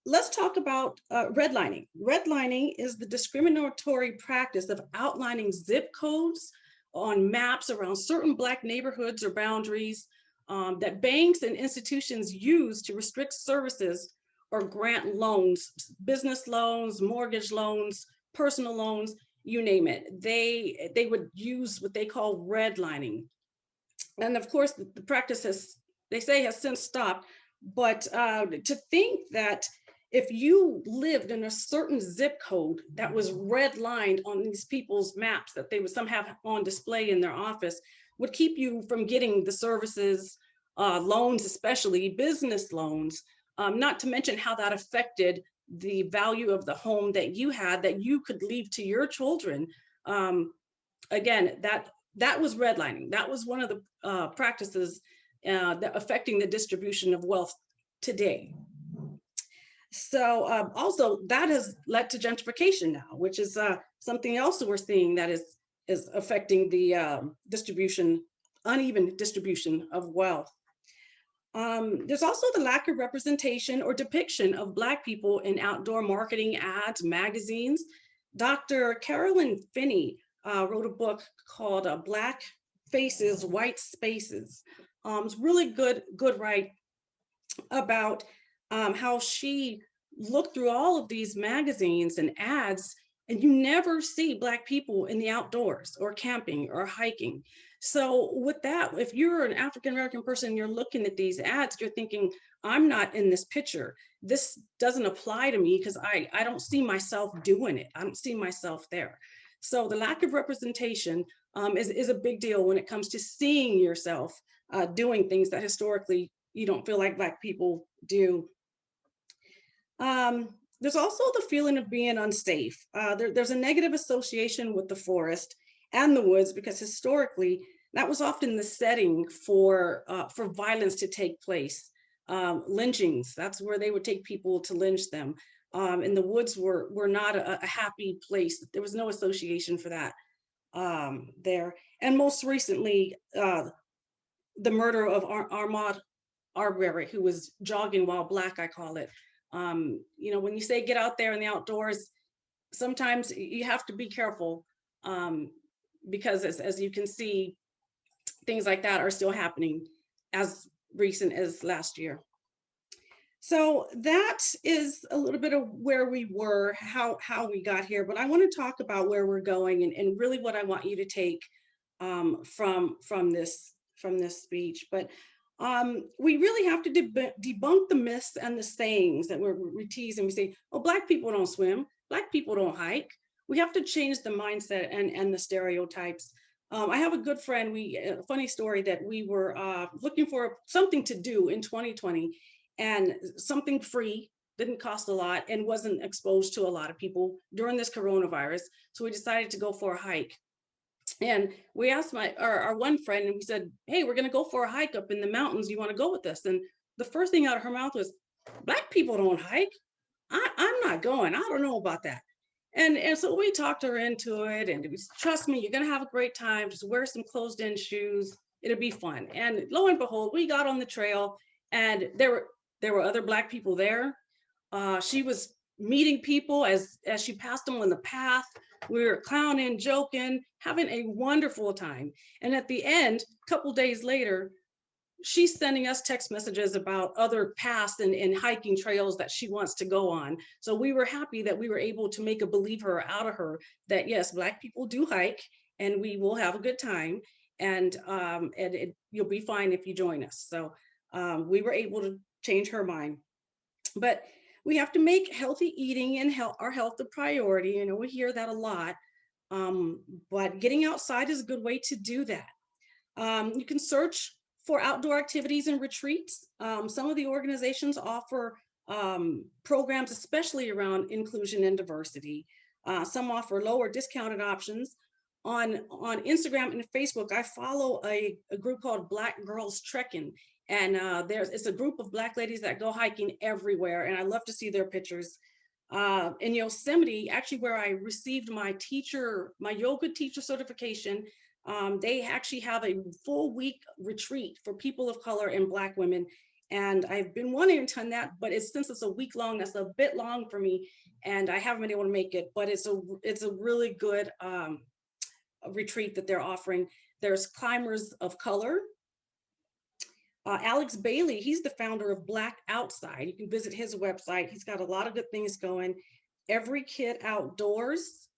let's talk about redlining. Redlining is the discriminatory practice of outlining zip codes on maps around certain Black neighborhoods or boundaries that banks and institutions use to restrict services or grant loans, business loans, mortgage loans, personal loans, you name it. They would use what they call redlining. And of course, the practice they say has since stopped, but to think that if you lived in a certain zip code that was redlined on these people's maps that they would some have on display in their office would keep you from getting the services, loans, especially business loans, not to mention how that affected the value of the home that you had that you could leave to your children. Again, that was redlining. That was one of the practices that affecting the distribution of wealth today. So also that has led to gentrification now, which is something else that we're seeing that is affecting the uneven distribution of wealth. There's also the lack of representation or depiction of Black people in outdoor marketing ads, magazines. Dr. Carolyn Finney wrote a book called Black Faces, White Spaces. It's really good write about how she looked through all of these magazines and ads, and you never see Black people in the outdoors or camping or hiking. So with that, if you're an African-American person, you're looking at these ads, you're thinking, I'm not in this picture. This doesn't apply to me because I don't see myself doing it. I don't see myself there. So the lack of representation is a big deal when it comes to seeing yourself doing things that historically you don't feel like Black people do. There's also the feeling of being unsafe. There's a negative association with the forest and the woods because historically that was often the setting for violence to take place. Lynchings, that's where they would take people to lynch them. And the woods were not a happy place. There was no association for that there. And most recently, the murder of Ahmaud Arbery, who was jogging while Black, I call it. You know, when you say get out there in the outdoors, sometimes you have to be careful because as you can see, things like that are still happening as recent as last year. So that is a little bit of where we were, how we got here, but I want to talk about where we're going and really what I want you to take from this speech. But we really have to debunk the myths and the sayings that we tease and we say, oh, Black people don't swim, Black people don't hike. We have to change the mindset and the stereotypes. I have a good friend, a funny story that we were looking for something to do in 2020 and something free, didn't cost a lot and wasn't exposed to a lot of people during this coronavirus. So we decided to go for a hike. And we asked our one friend and we said, hey, we're gonna go for a hike up in the mountains. You wanna go with us? And the first thing out of her mouth was, Black people don't hike. I'm not going, I don't know about that. And so we talked her into it and it was, trust me, you're gonna have a great time. Just wear some closed-in shoes. It'll be fun. And lo and behold, we got on the trail and there were other Black people there. She was meeting people as she passed them on the path. We were clowning, joking, having a wonderful time. And at the end, a couple days later, she's sending us text messages about other paths and hiking trails that she wants to go on. So we were happy that we were able to make a believer out of her that yes, Black people do hike and we will have a good time. And you'll be fine if you join us. So we were able to change her mind. But we have to make healthy eating and our health a priority. You know, we hear that a lot, but getting outside is a good way to do that. You can search for outdoor activities and retreats. Some of the organizations offer programs, especially around inclusion and diversity. Some offer lower discounted options. On Instagram and Facebook, I follow a group called Black Girls Trekking. And it's a group of Black ladies that go hiking everywhere. And I love to see their pictures. In Yosemite, actually where I received my yoga teacher certification, they actually have a full week retreat for people of color and Black women. And I've been wanting to attend that, but since it's a week long, that's a bit long for me. And I haven't been able to make it, but it's a really good retreat that they're offering. There's Climbers of Color. Alex Bailey, he's the founder of Black Outside. You can visit his website. He's got a lot of good things going. Every Kid Outdoors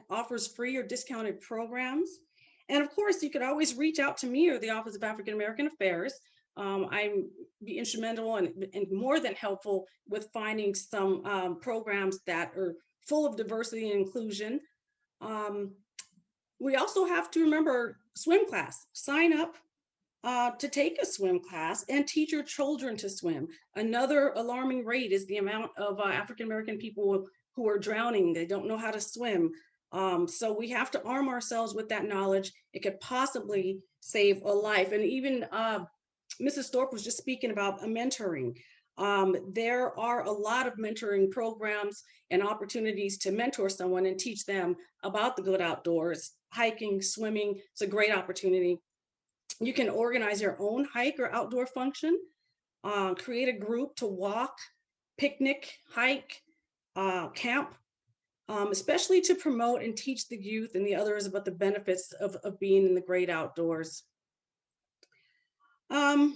offers free or discounted programs. And of course, you could always reach out to me or the Office of African American Affairs. I'm be instrumental and more than helpful with finding some programs that are full of diversity and inclusion. We also have to remember swim class. Sign up to take a swim class and teach your children to swim. Another alarming rate is the amount of African-American people who are drowning. They don't know how to swim. So we have to arm ourselves with that knowledge. It could possibly save a life. And even Mrs. Thorpe was just speaking about mentoring. There are a lot of mentoring programs and opportunities to mentor someone and teach them about the good outdoors, hiking, swimming. It's a great opportunity. You can organize your own hike or outdoor function, create a group to walk, picnic, hike, camp, especially to promote and teach the youth and the others about the benefits of being in the great outdoors. Before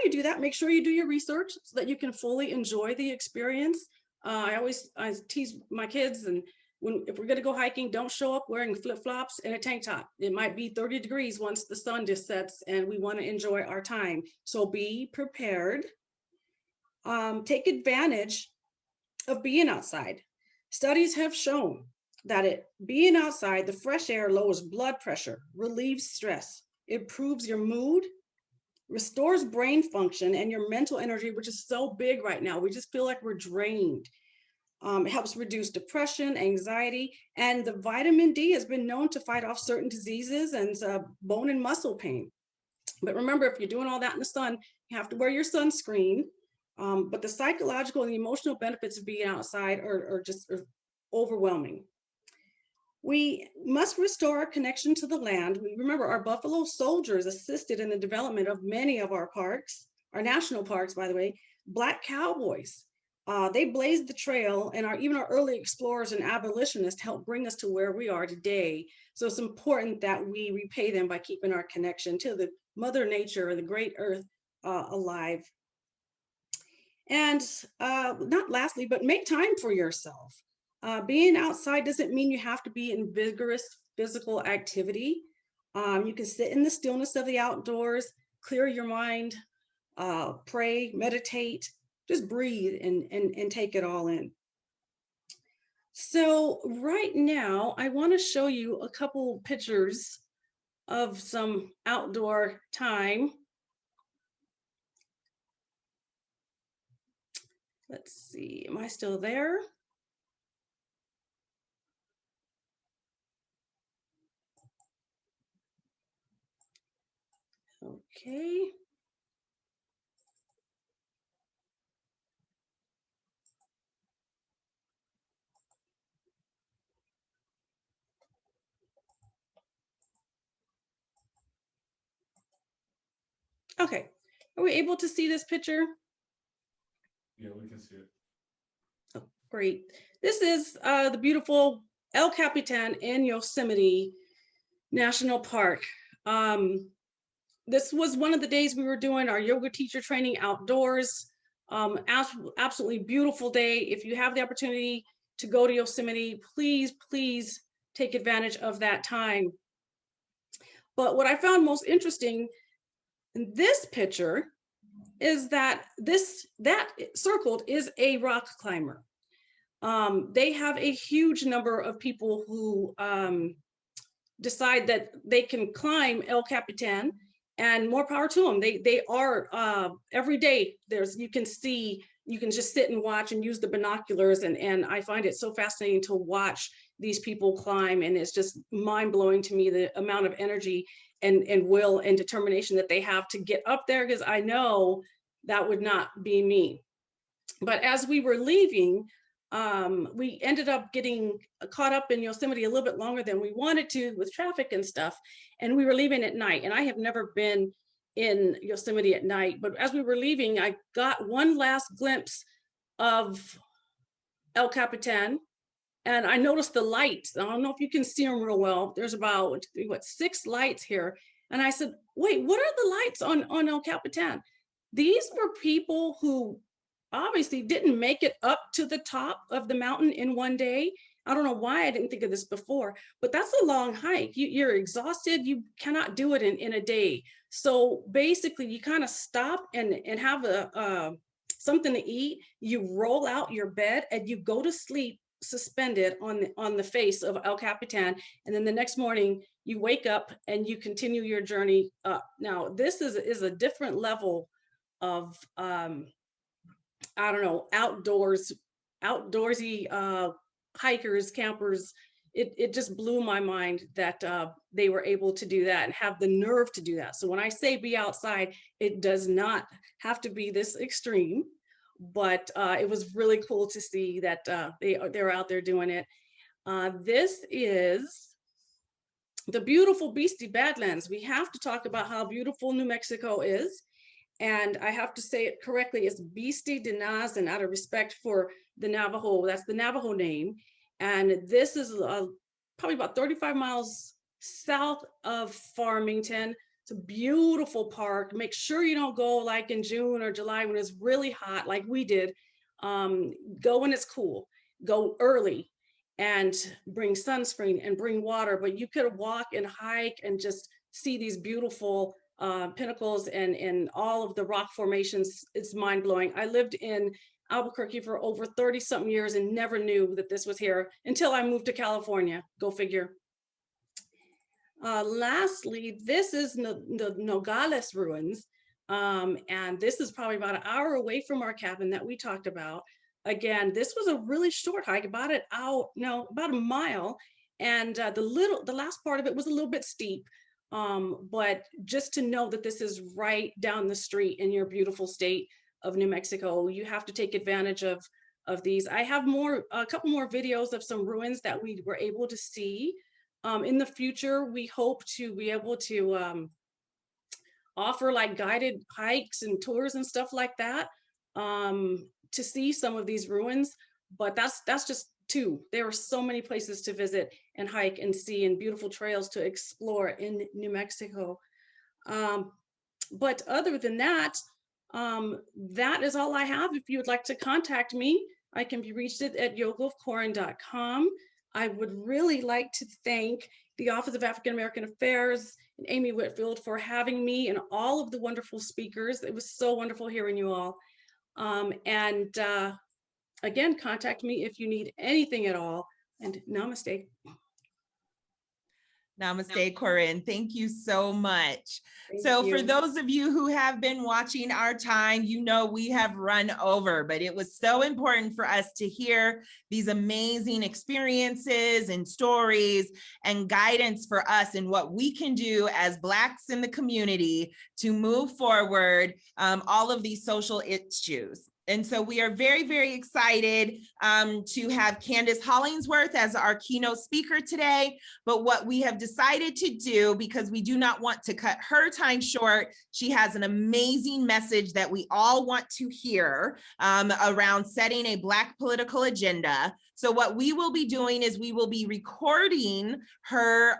you do that, make sure you do your research so that you can fully enjoy the experience. I tease my kids, and if we're gonna go hiking, don't show up wearing flip-flops and a tank top. It might be 30 degrees once the sun just sets and we wanna enjoy our time. So be prepared. Take advantage of being outside. Studies have shown that being outside, the fresh air lowers blood pressure, relieves stress, improves your mood, restores brain function and your mental energy, which is so big right now. We just feel like we're drained. It helps reduce depression, anxiety, and the vitamin D has been known to fight off certain diseases and bone and muscle pain. But remember, if you're doing all that in the sun, you have to wear your sunscreen. But the psychological and the emotional benefits of being outside are just overwhelming. We must restore our connection to the land. Remember, our Buffalo Soldiers assisted in the development of many of our parks, our national parks, by the way. Black cowboys, they blazed the trail, and even our early explorers and abolitionists helped bring us to where we are today. So it's important that we repay them by keeping our connection to the Mother Nature or the great earth alive. And not lastly, but make time for yourself. Being outside doesn't mean you have to be in vigorous physical activity. You can sit in the stillness of the outdoors, clear your mind, pray, meditate, just breathe and take it all in. So right now, I want to show you a couple pictures of some outdoor time. Let's see, am I still there? Okay. Okay, are we able to see this picture? Yeah, we can see it. Oh, great. This is the beautiful El Capitan in Yosemite National Park. This was one of the days we were doing our yoga teacher training outdoors. Absolutely beautiful day. If you have the opportunity to go to Yosemite, please, please take advantage of that time. But what I found most interesting in this picture is that that circled is a rock climber. They have a huge number of people who decide that they can climb El Capitan, and more power to them. They are every day. You can just sit and watch and use the binoculars, and I find it so fascinating to watch these people climb, and it's just mind-blowing to me the amount of energy and will and determination that they have to get up there, because I know that would not be me. But as we were leaving, we ended up getting caught up in Yosemite a little bit longer than we wanted to with traffic and stuff. And we were leaving at night, and I have never been in Yosemite at night, but as we were leaving, I got one last glimpse of El Capitan, and I noticed the lights. I don't know if you can see them real well. There's about, 6 lights here. And I said, wait, what are the lights on El Capitan? These were people who obviously didn't make it up to the top of the mountain in one day. I don't know why I didn't think of this before, but that's a long hike. You're exhausted. You cannot do it in a day. So basically you kind of stop and have something to eat. You roll out your bed and you go to sleep suspended on the face of El Capitan, and then the next morning you wake up and you continue your journey up. Now this is a different level of I don't know, outdoorsy hikers, campers. It just blew my mind that they were able to do that and have the nerve to do that. So when I say be outside, it does not have to be this extreme, but it was really cool to see that they're out there doing it. This is the beautiful Beastie Badlands. We have to talk about how beautiful New Mexico is. And I have to say it correctly, it's Beastie de Naz, and out of respect for the Navajo, that's the Navajo name. And this is probably about 35 miles south of Farmington. It's a beautiful park. Make sure you don't go like in June or July when it's really hot like we did. Go when it's cool, go early and bring sunscreen and bring water, but you could walk and hike and just see these beautiful pinnacles and all of the rock formations. It's mind-blowing. I lived in Albuquerque for over 30 something years and never knew that this was here until I moved to California. Go figure. Lastly, this is the Nogales ruins. And this is probably about an hour away from our cabin that we talked about. Again, this was a really short hike, about about a mile. And the last part of it was a little bit steep. But just to know that this is right down the street in your beautiful state of New Mexico, you have to take advantage of these. I have a couple more videos of some ruins that we were able to see. In the future, we hope to be able to offer like guided hikes and tours and stuff like that to see some of these ruins. But that's just two. There are so many places to visit and hike and see, and beautiful trails to explore in New Mexico. But other than that, that is all I have. If you would like to contact me, I can be reached at yogaofcorin.com. I would really like to thank the Office of African American Affairs and Amy Whitfield for having me and all of the wonderful speakers. It was so wonderful hearing you all. Again, contact me if you need anything at all. And namaste. Namaste, Corinne. Thank you so much. Thank For you. those of you who have been watching our time, you know we have run over, but it was so important for us to hear these amazing experiences and stories and guidance for us in what we can do as Blacks in the community to move forward all of these social issues. And so we are very, very excited to have Candace Hollingsworth as our keynote speaker today. But what we have decided to do, because we do not want to cut her time short, she has an amazing message that we all want to hear around setting a Black political agenda. So what we will be doing is we will be recording her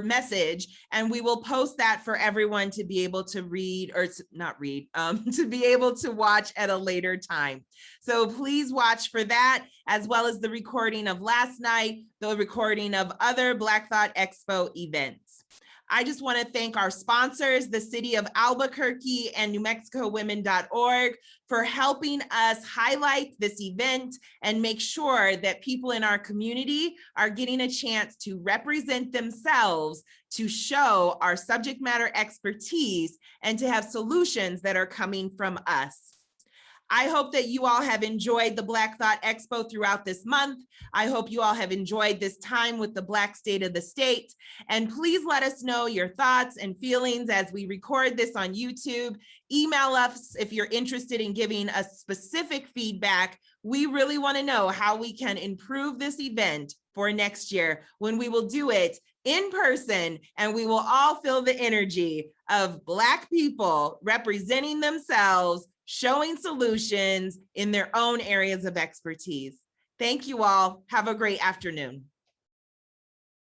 message, and we will post that for everyone to be able to read, or not read, to be able to watch at a later time. So please watch for that, as well as the recording of last night, the recording of other Black Thought Expo events. I just want to thank our sponsors, the City of Albuquerque and NewMexicoWomen.org, for helping us highlight this event and make sure that people in our community are getting a chance to represent themselves, to show our subject matter expertise, and to have solutions that are coming from us. I hope that you all have enjoyed the Black Thought Expo throughout this month. I hope you all have enjoyed this time with the Black State of the State. And please let us know your thoughts and feelings as we record this on YouTube. Email us if you're interested in giving us specific feedback. We really want to know how we can improve this event for next year, when we will do it in person, and we will all feel the energy of Black people representing themselves, showing solutions in their own areas of expertise. Thank you all. Have a great afternoon.